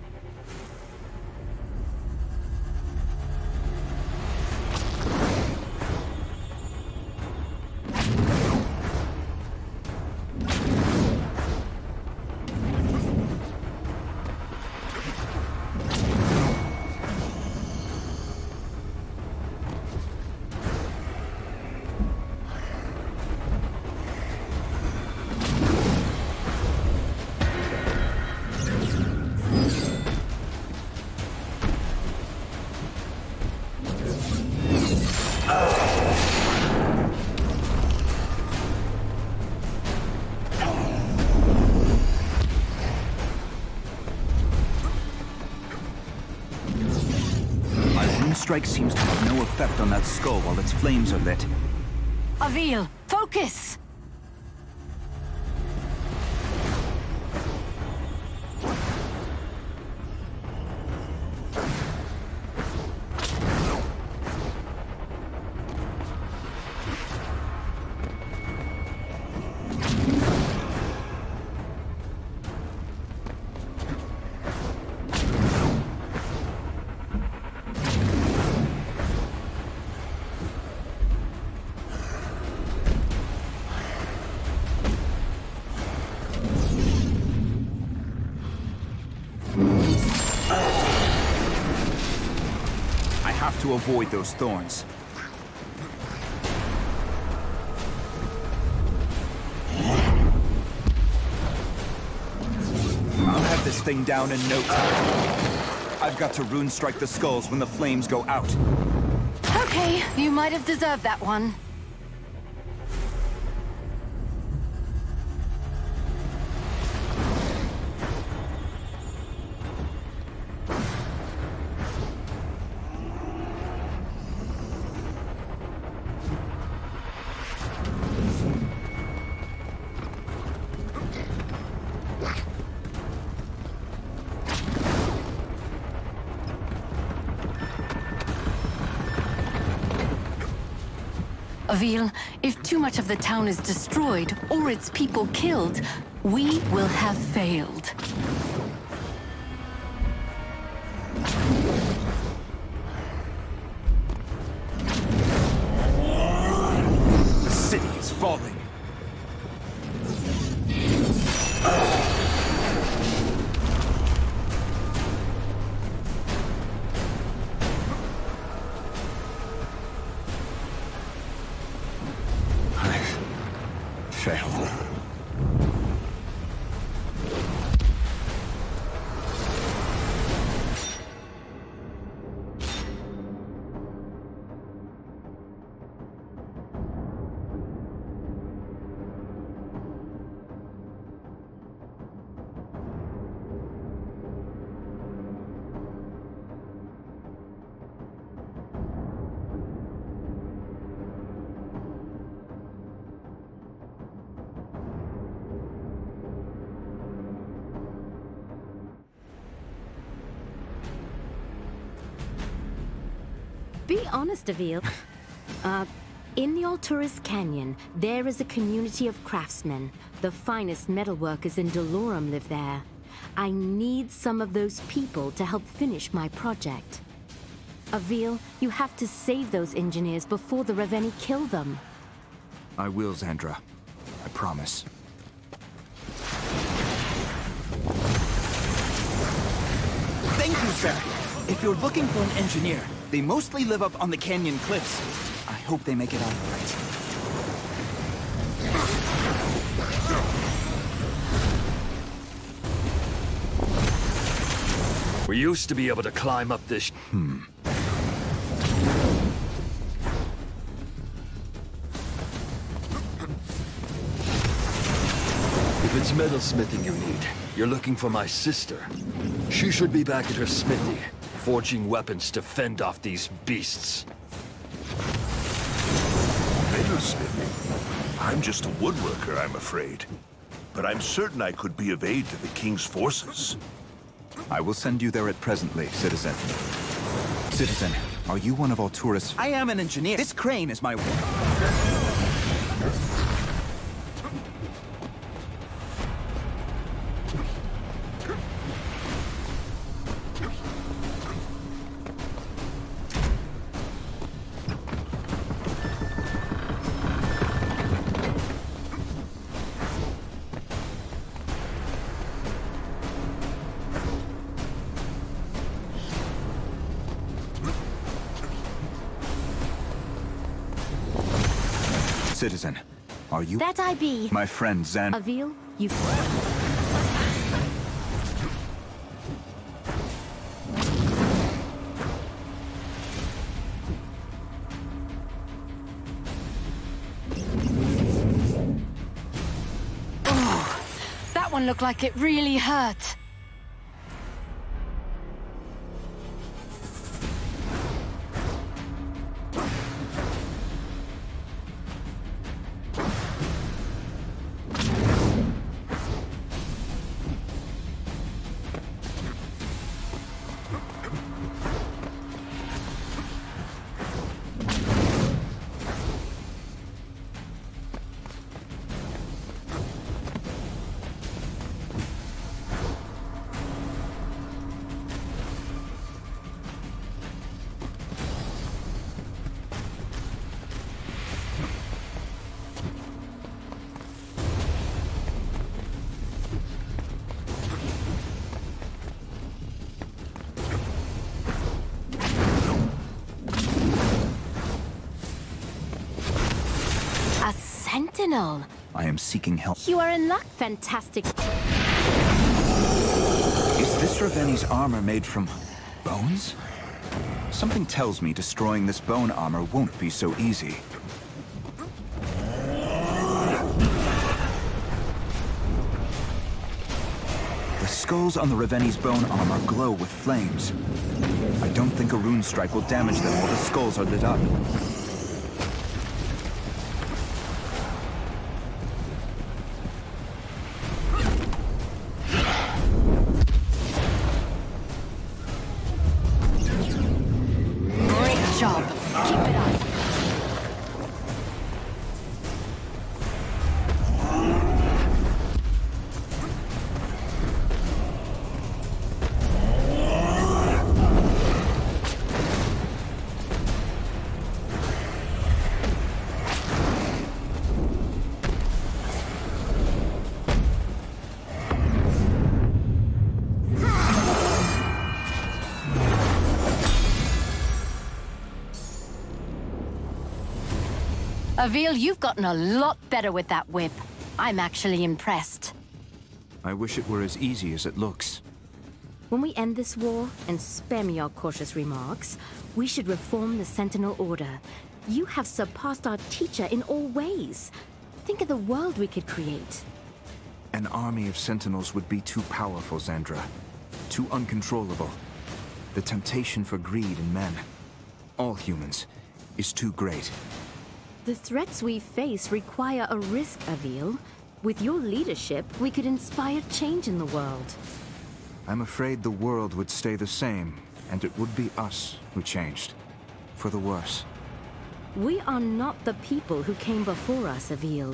Strike seems to have no effect on that skull while its flames are lit. Avil, focus! To avoid those thorns. I'll have this thing down in no time. I've got to rune strike the skulls when the flames go out. Okay, you might have deserved that one. Avil, if too much of the town is destroyed, or its people killed, we will have failed. The city is falling. Failed. Be honest, Avil. In the Alturas Canyon, there is a community of craftsmen. The finest metalworkers in Dolorum live there. I need some of those people to help finish my project. Avil, you have to save those engineers before the Reveni kill them. I will, Xandra. I promise. Thank you, sir. If you're looking for an engineer, they mostly live up on the canyon cliffs. I hope they make it out all right. We used to be able to climb up this... If it's metalsmithing you need, you're looking for my sister. She should be back at her smithy, forging weapons to fend off these beasts. Metalsmithing? I'm just a woodworker, I'm afraid. But I'm certain I could be of aid to the King's forces. I will send you there at presently, citizen. Citizen, are you one of Alturas? I am an engineer. This crane is my work. Citizen, are you... That I be. My friend Zan... Avil, you... Oh, that one looked like it really hurt. Sentinel. I am seeking help. You are in luck. Fantastic. Is this Reveni's armor made from... bones? Something tells me destroying this bone armor won't be so easy. The skulls on the Reveni's bone armor glow with flames. I don't think a rune strike will damage them while the skulls are lit up. Job. Keep it up. Avil, you've gotten a lot better with that whip. I'm actually impressed. I wish it were as easy as it looks. When we end this war, and spare me your cautious remarks, we should reform the Sentinel Order. You have surpassed our teacher in all ways. Think of the world we could create. An army of Sentinels would be too powerful, Xandra. Too uncontrollable. The temptation for greed in men, all humans, is too great. The threats we face require a risk, Avil. With your leadership, we could inspire change in the world. I'm afraid the world would stay the same, and it would be us who changed. For the worse. We are not the people who came before us, Avil.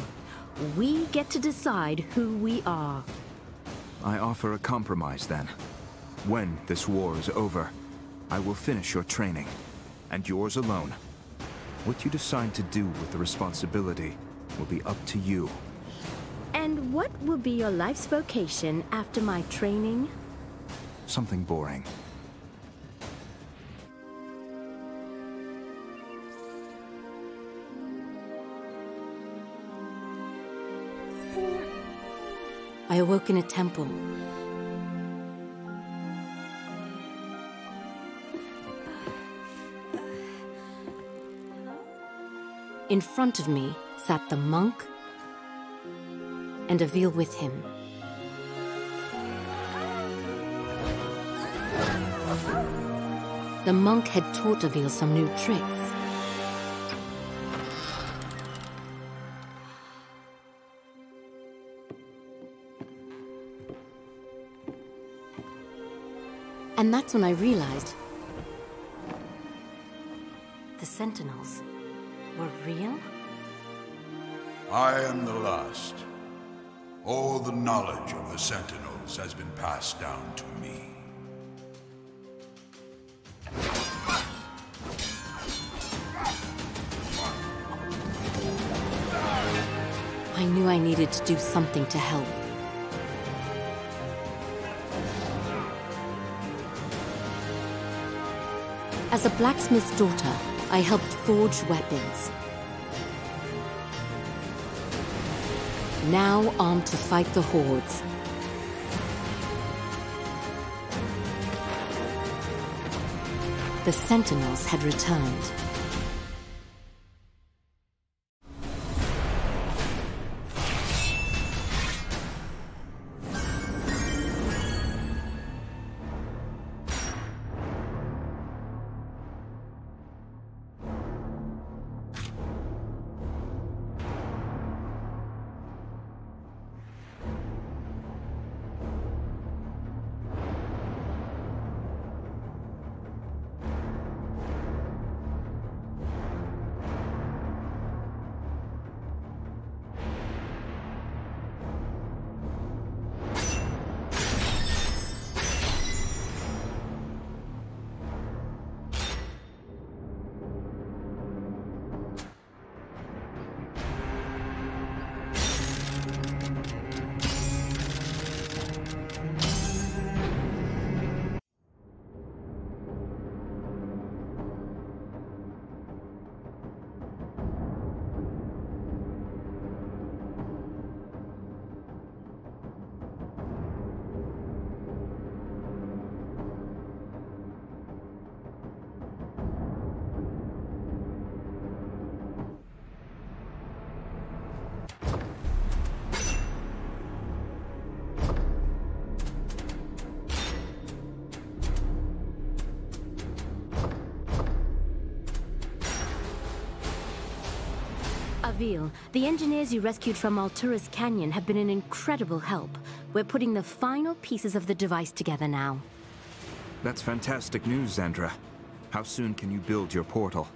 We get to decide who we are. I offer a compromise, then. When this war is over, I will finish your training, and yours alone. What you decide to do with the responsibility will be up to you. And what will be your life's vocation after my training? Something boring. I awoke in a temple. In front of me sat the monk and Avil with him. The monk had taught Avil some new tricks. And that's when I realized the Sentinels were real? I am the last. All the knowledge of the Sentinels has been passed down to me. I knew I needed to do something to help. As a blacksmith's daughter, I helped forge weapons. Now armed to fight the Hordes. The Sentinels had returned. Avil, the engineers you rescued from Altura's Canyon have been an incredible help. We're putting the final pieces of the device together now. That's fantastic news, Xandra. How soon can you build your portal?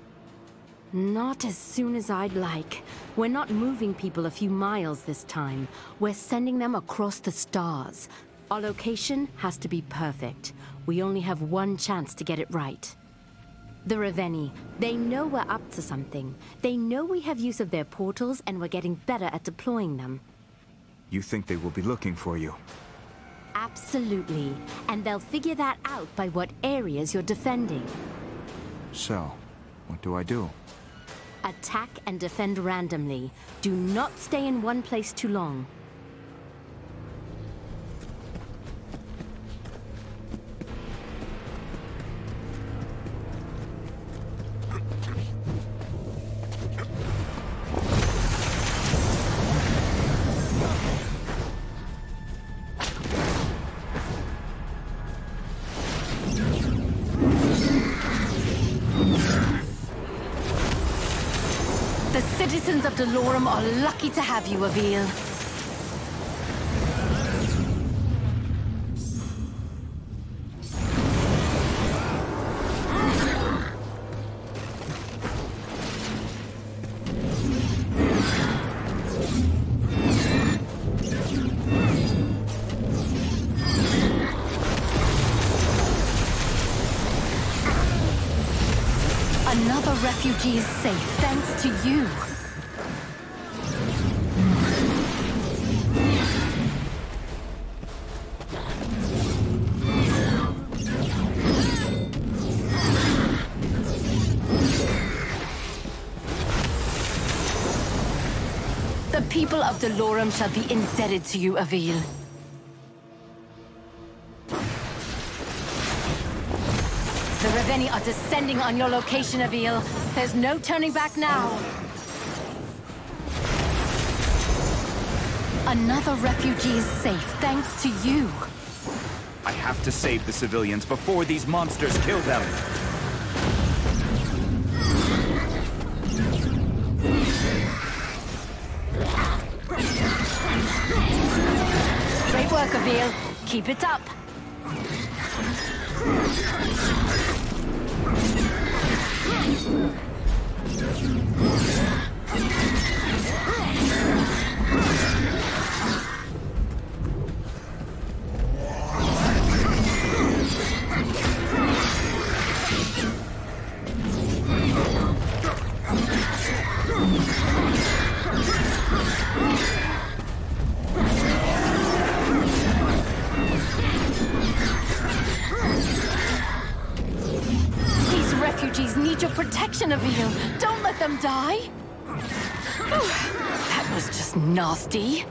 Not as soon as I'd like. We're not moving people a few miles this time. We're sending them across the stars. Our location has to be perfect. We only have one chance to get it right. The Reveni, they know we're up to something. They know we have use of their portals and we're getting better at deploying them. You think they will be looking for you? Absolutely. And they'll figure that out by what areas you're defending. So, what do I do? Attack and defend randomly. Do not stay in one place too long. The citizens of Delorum are lucky to have you, Avil. refugee is safe thanks to you. The people of Dolorum shall be indebted to you, Avil. The Reveni are descending on your location, Avil. There's no turning back now. Another refugee is safe thanks to you. I have to save the civilians before these monsters kill them. Great work, Avil. Keep it up. Refugees need your protection, Avil. Don't let them die. That was just nasty.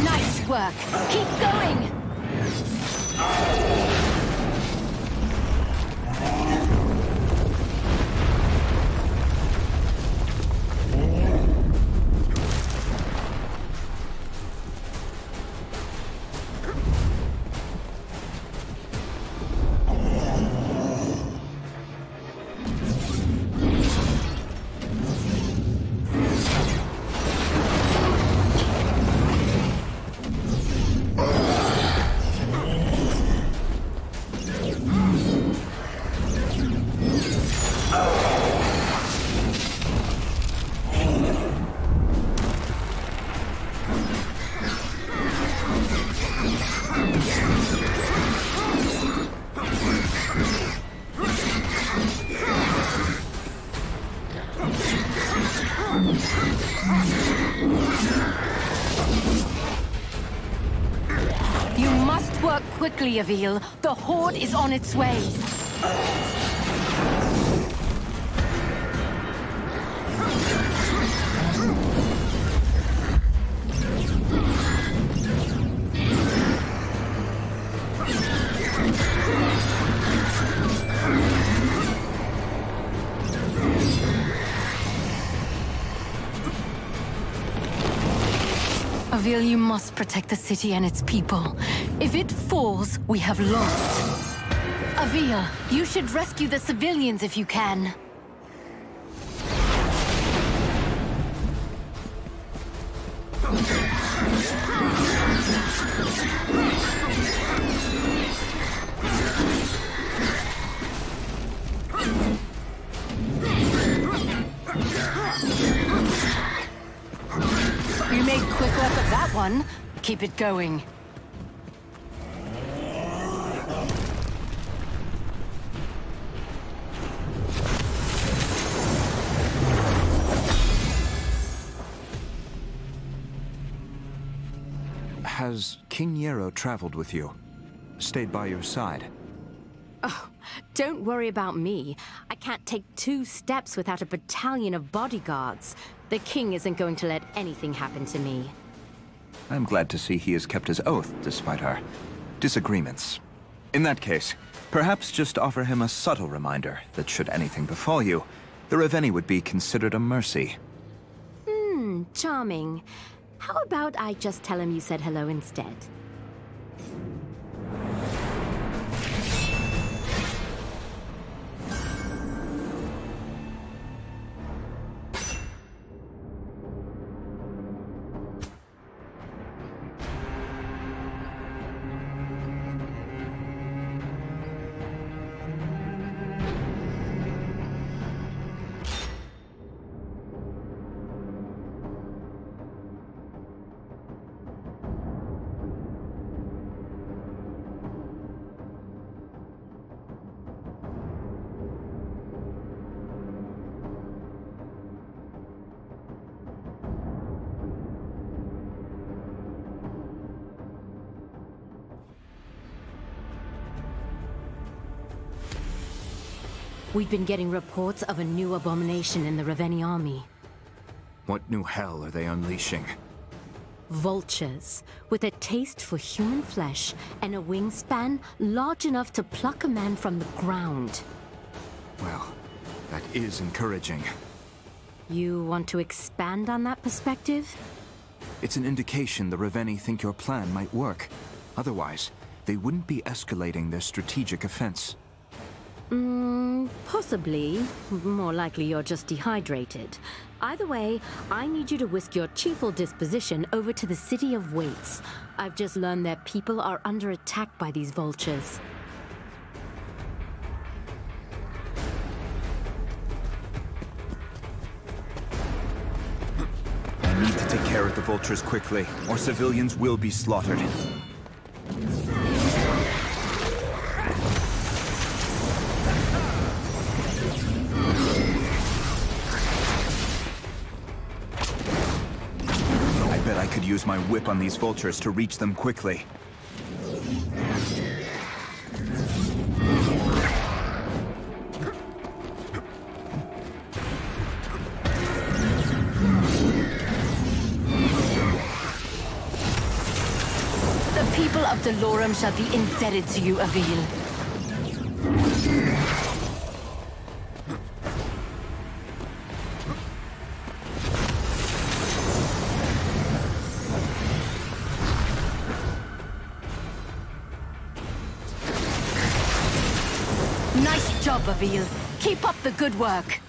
Nice work. Keep going. You must work quickly, Avil. The Horde is on its way. Avil, you must protect the city and its people. If it falls, we have lost. Avil, you should rescue the civilians if you can. You made quick work of that one. Keep it going. Has King Yarrow traveled with you? Stayed by your side? Oh, don't worry about me. I can't take 2 steps without a battalion of bodyguards. The king isn't going to let anything happen to me. I'm glad to see he has kept his oath, despite our disagreements. In that case, perhaps just offer him a subtle reminder that should anything befall you, the Reveni would be considered a mercy. Charming. How about I just tell him you said hello instead? We've been getting reports of a new abomination in the Reveni army. What new hell are they unleashing? Vultures, with a taste for human flesh and a wingspan large enough to pluck a man from the ground. Well, that is encouraging. You want to expand on that perspective? It's an indication the Reveni think your plan might work. Otherwise, they wouldn't be escalating their strategic offense. Possibly. More likely you're just dehydrated. Either way, I need you to whisk your cheerful disposition over to the City of Waits. I've just learned their people are under attack by these vultures. I need to take care of the vultures quickly, or civilians will be slaughtered. I could use my whip on these vultures to reach them quickly. The people of Delorum shall be indebted to you, Avil. Nice job, Avil. Keep up the good work.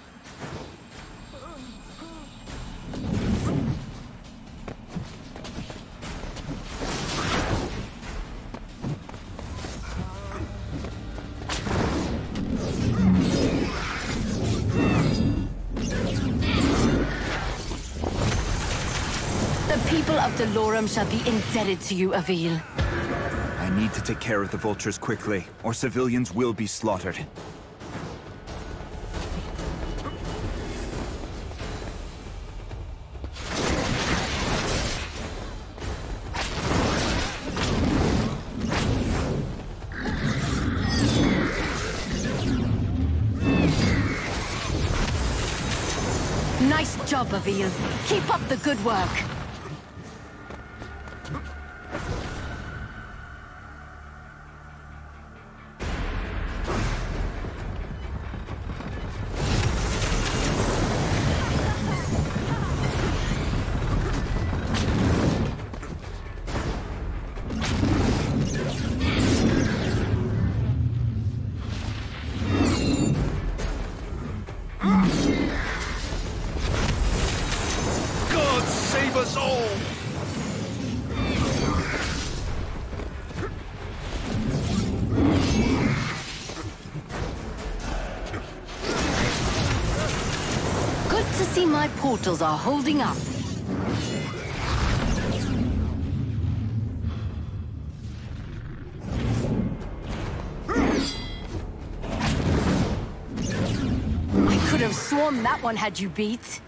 The people of Delorum shall be indebted to you, Avil. I need to take care of the vultures quickly, or civilians will be slaughtered. Nice job, Avil. Keep up the good work. God save us all! Good to see my portals are holding up. I could have sworn that one had you beat.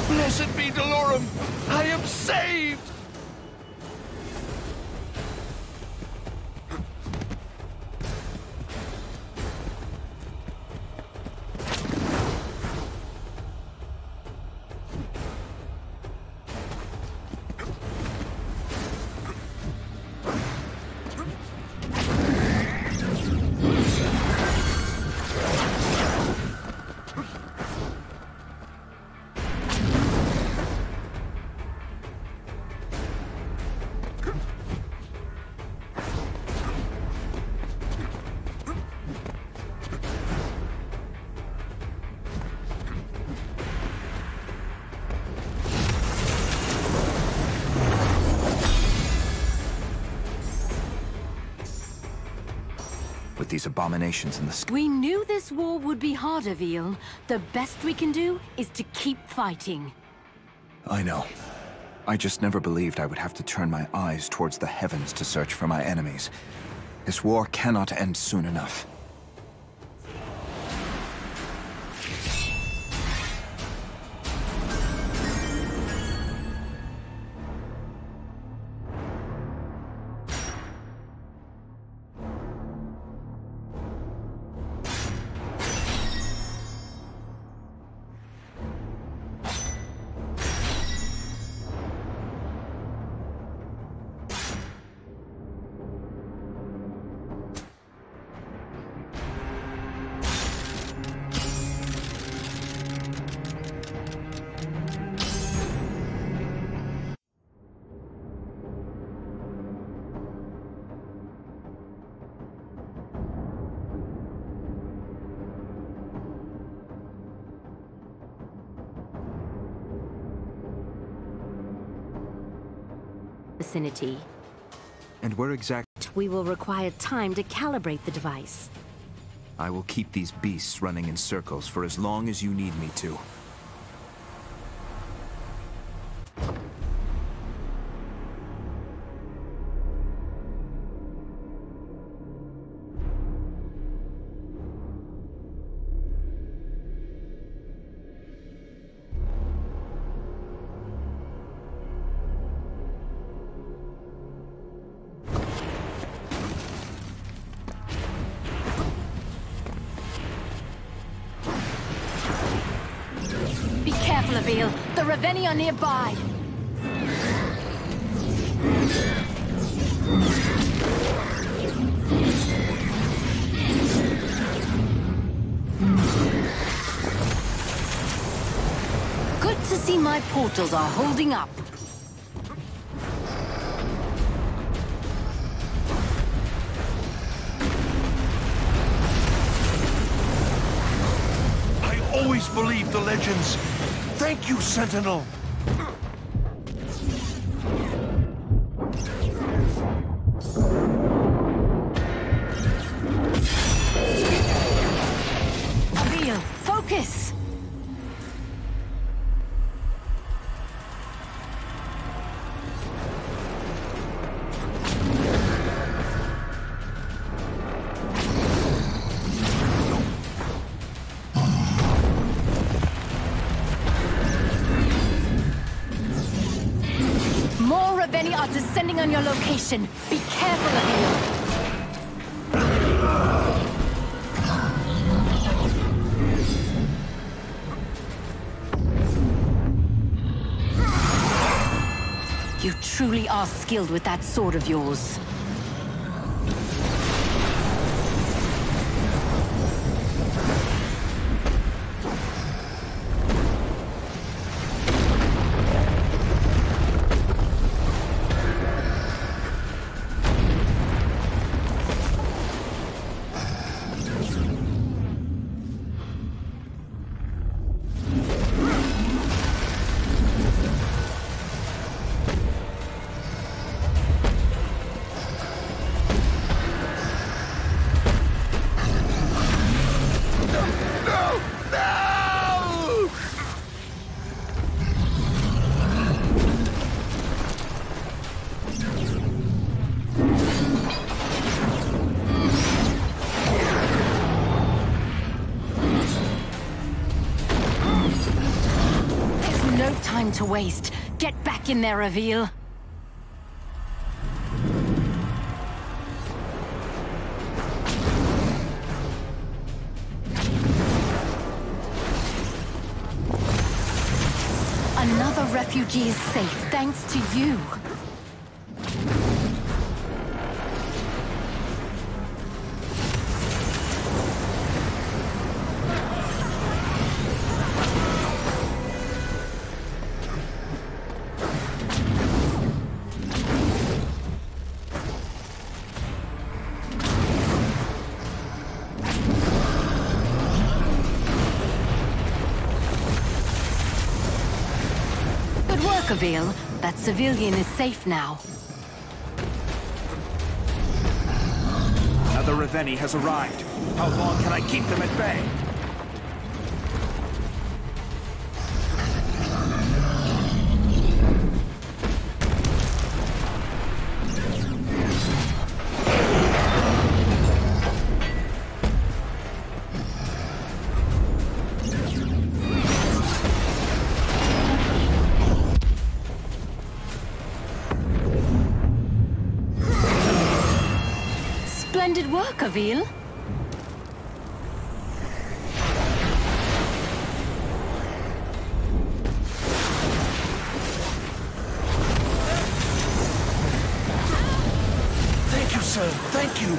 Blessed be Delorum! I am saved! with these abominations in the sky. We knew this war would be hard, Avil. The best we can do is to keep fighting. I know. I just never believed I would have to turn my eyes towards the heavens to search for my enemies. This war cannot end soon enough. Vicinity. And where exact? We will require time to calibrate the device. I will keep these beasts running in circles for as long as you need me to. Be careful, Avil. The Reveni are nearby. Good to see my portals are holding up. Always believed the legends. Thank you, Sentinel. Avil, focus! Reveni are descending on your location. Be careful of you. You truly are skilled with that sword of yours. No time to waste. Get back in there, Avil. Another refugee is safe, thanks to you. Avil, that civilian is safe now. Now the The Reveni has arrived. How long can I keep them at bay? Splendid work, Avil. Thank you, sir. Thank you.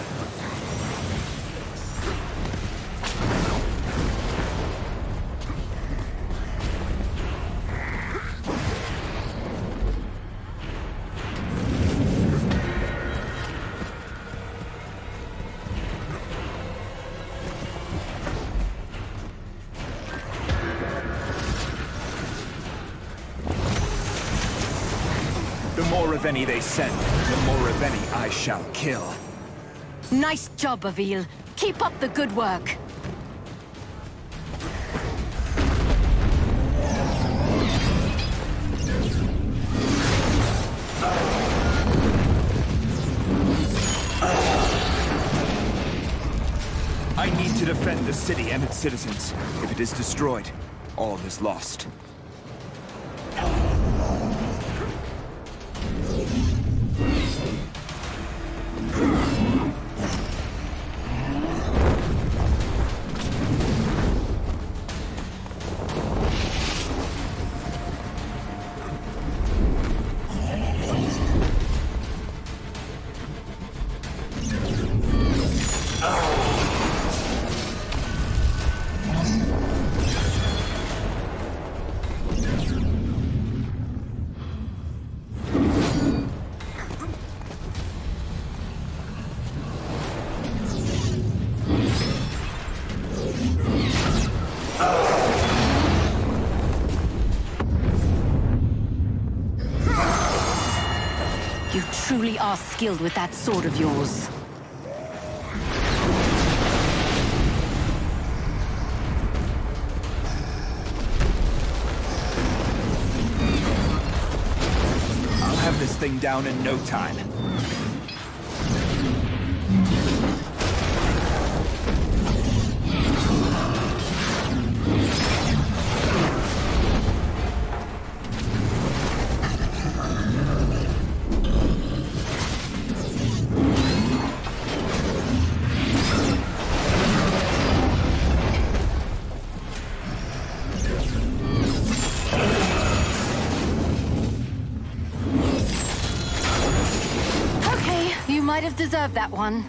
The more Reveni they send, the more Reveni I shall kill. Nice job, Avil. Keep up the good work. I need to defend the city and its citizens. If it is destroyed, all is lost. You truly are skilled with that sword of yours. I'll have this thing down in no time. Might have deserved that one.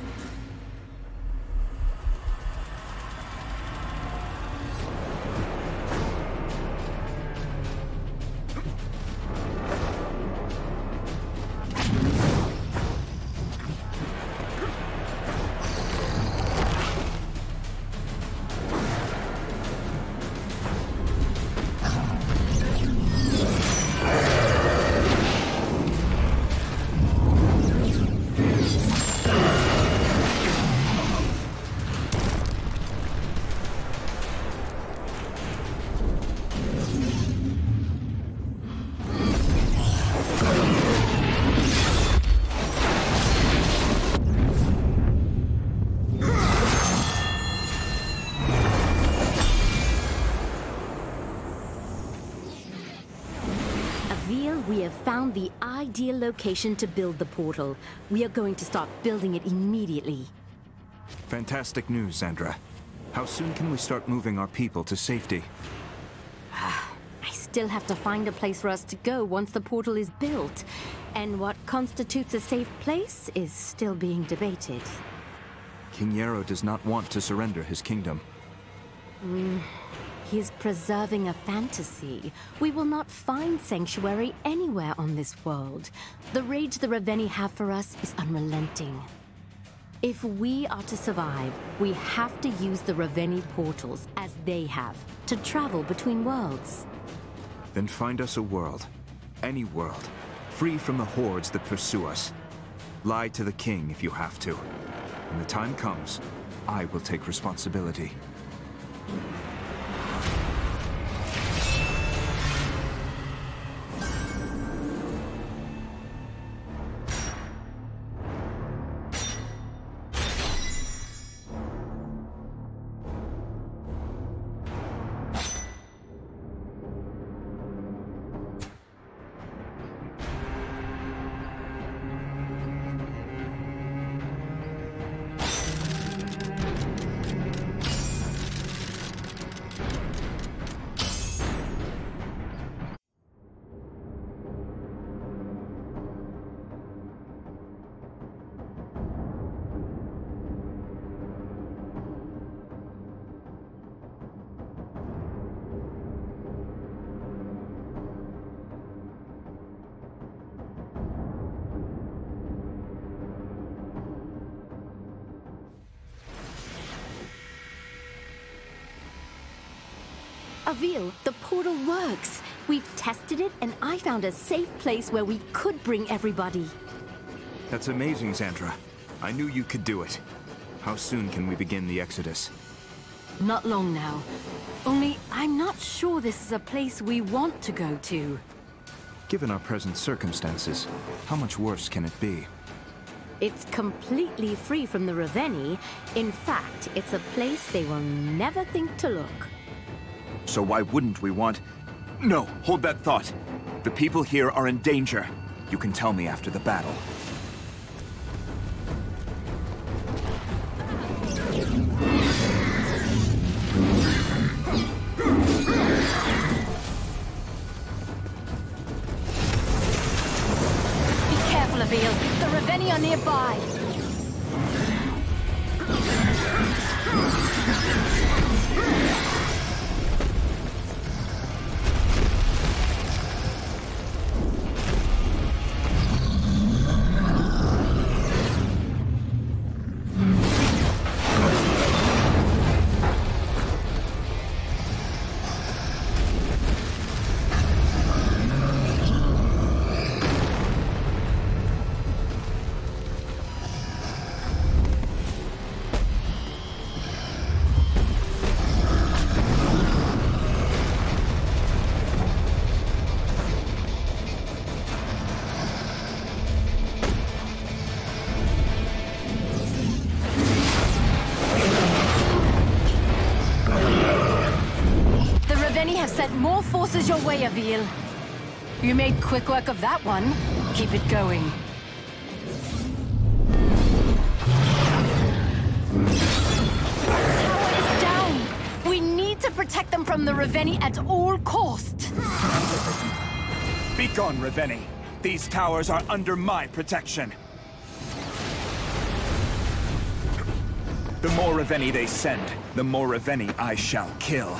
We have found the ideal location to build the portal. We are going to start building it immediately. Fantastic news, Zandra. How soon can we start moving our people to safety? I still have to find a place for us to go once the portal is built. And what constitutes a safe place is still being debated. King Yarrow does not want to surrender his kingdom. He is preserving a fantasy. We will not find sanctuary anywhere on this world. The rage the Reveni have for us is unrelenting. If we are to survive, we have to use the Reveni portals, as they have, to travel between worlds. Then find us a world. Any world. Free from the hordes that pursue us. Lie to the king if you have to. When the time comes, I will take responsibility. Avil, the portal works. We've tested it, and I found a safe place where we could bring everybody. That's amazing, Xandra. I knew you could do it. How soon can we begin the Exodus? Not long now. Only, I'm not sure this is a place we want to go to. Given our present circumstances, how much worse can it be? It's completely free from the Reveni. In fact, it's a place they will never think to look. So why wouldn't we want... No, hold that thought. The people here are in danger. You can tell me after the battle. Be careful, Avil. The Reveni are nearby. Have sent more forces your way, Avil. You made quick work of that one. Keep it going. Our tower is down. We need to protect them from the Reveni at all cost. Be gone, Reveni. These towers are under my protection. The more Reveni they send, the more Reveni I shall kill.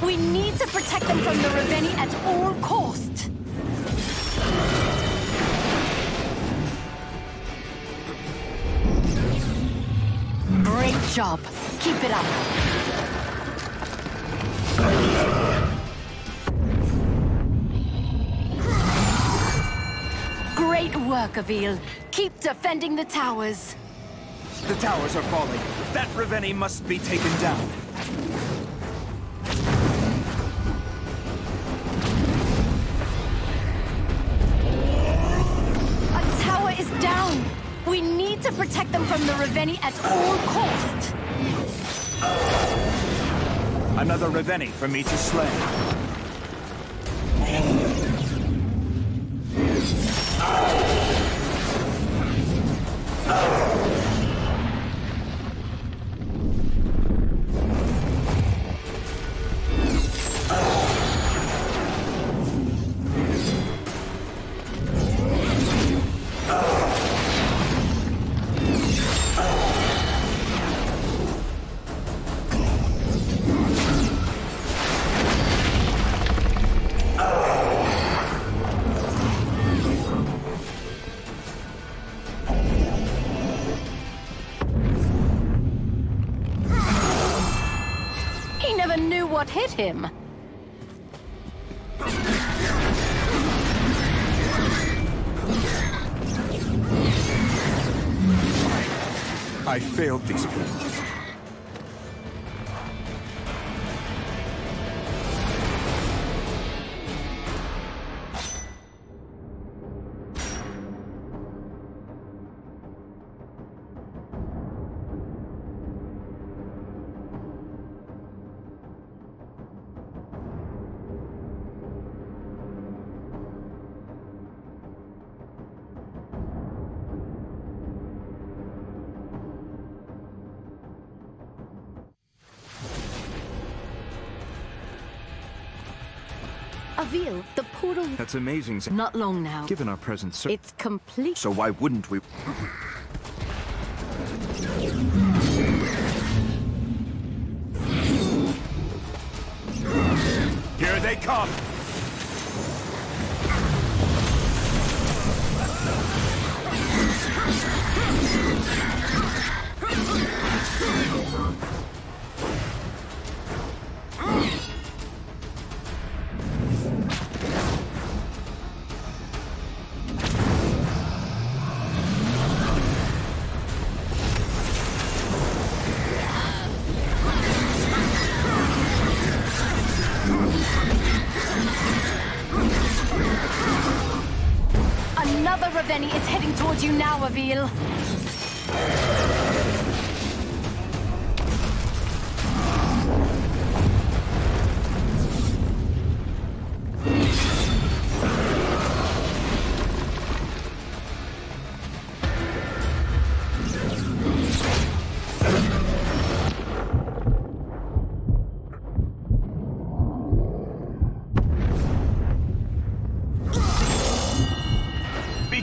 We need to protect them from the Reveni at all cost. Great job. Keep it up. Great work, Avil. Keep defending the towers. The towers are falling. That Reveni must be taken down. Down! We need to protect them from the Reveni at all cost! Another Reveni for me to slay. what hit him. I failed these people. Avil, the portal... That's amazing. Not long now. Given our present It's complete. So why wouldn't we... Here they come! Another Raveni is heading towards you now, Avil.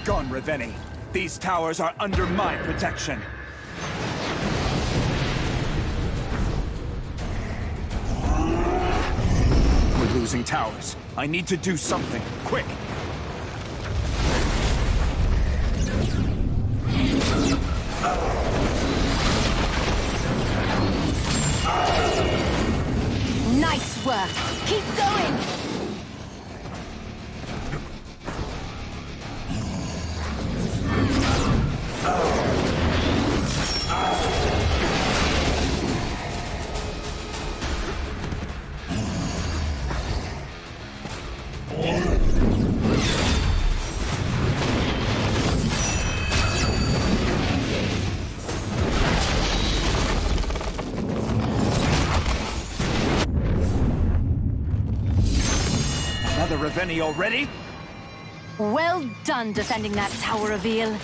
Gone, Raveni. These towers are under my protection. We're losing towers. I need to do something, quick. Nice work. Keep going. Another Raveni already? Well done defending that tower, Avil.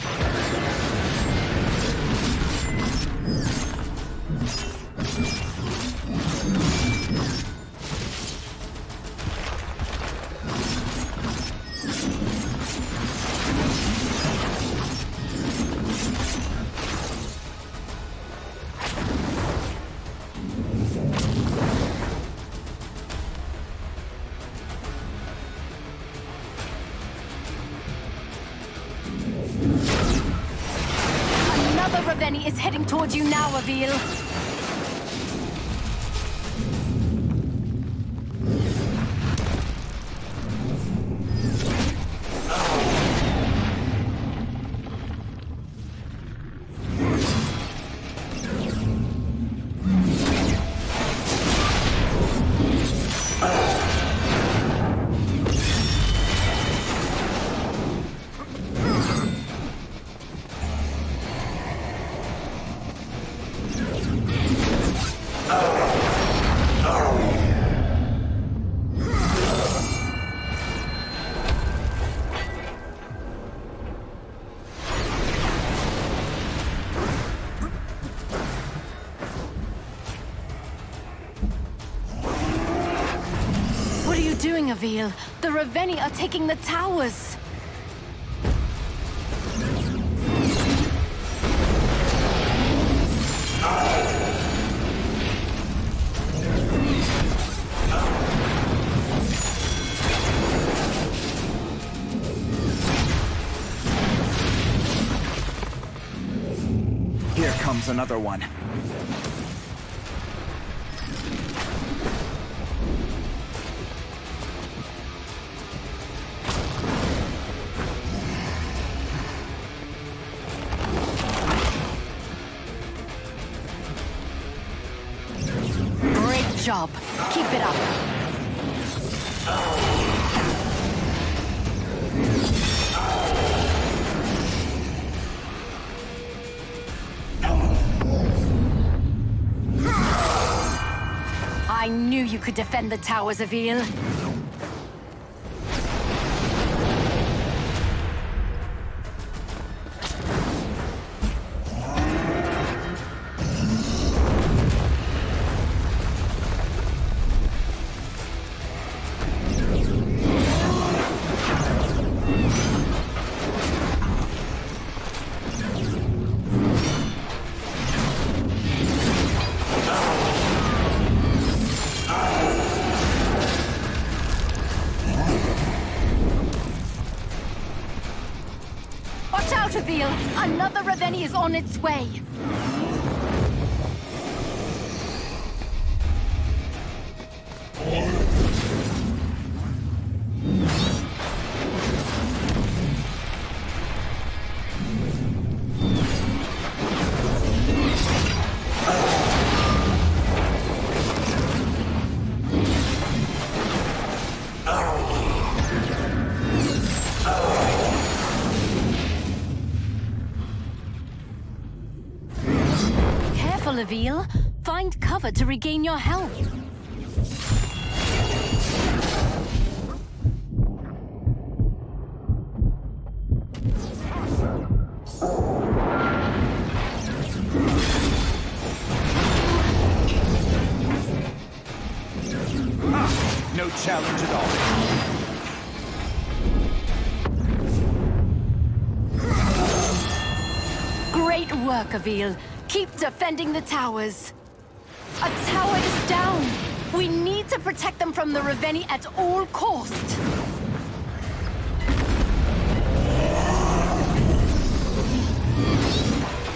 Another Raveni is heading towards you now, Avil. What are you doing, Avil? The Raveni are taking the towers. Here comes another one. job. Keep it up. I knew you could defend the towers, Avil. Avil! Another Reveni is on its way! Avil, find cover to regain your health. No challenge at all. Great work, Avil. Keep defending the towers. A tower is down. We need to protect them from the Reveni at all cost.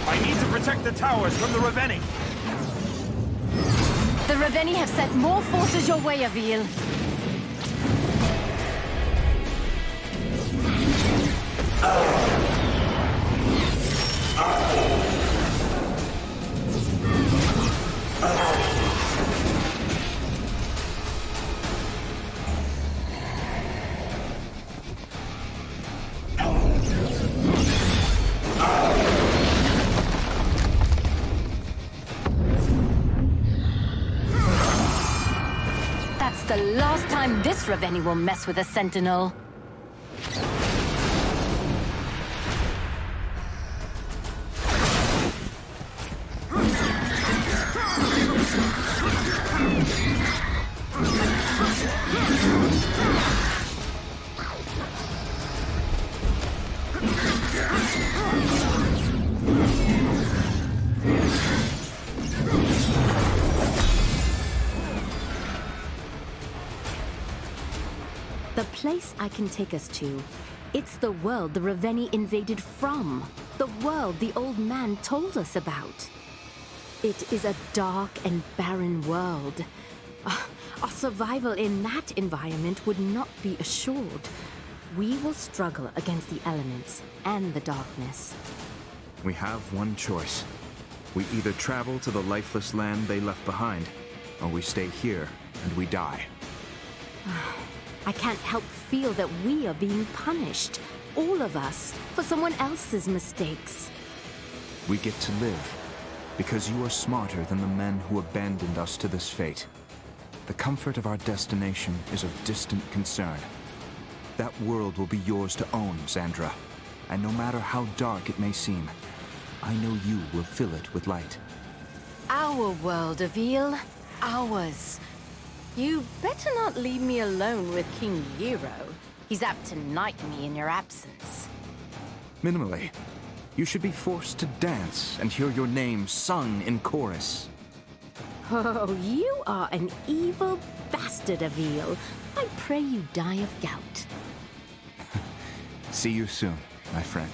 I need to protect the towers from the Reveni. The Reveni have sent more forces your way, Avil. That's the last time this Reveni will mess with a Sentinel. The place I can take us to, it's the world the Reveni invaded from. The world the old man told us about. It is a dark and barren world. Our survival in that environment would not be assured. We will struggle against the elements and the darkness. We have one choice. We either travel to the lifeless land they left behind, or we stay here and we die. I can't help feel that we are being punished, all of us, for someone else's mistakes. We get to live, because you are smarter than the men who abandoned us to this fate. The comfort of our destination is of distant concern. That world will be yours to own, Xandra. And no matter how dark it may seem, I know you will fill it with light. Our world, Avil. Ours. You better not leave me alone with King Nero. He's apt to knight me in your absence. Minimally, you should be forced to dance and hear your name sung in chorus. Oh, you are an evil bastard, Avil. I pray you die of gout. See you soon, my friend.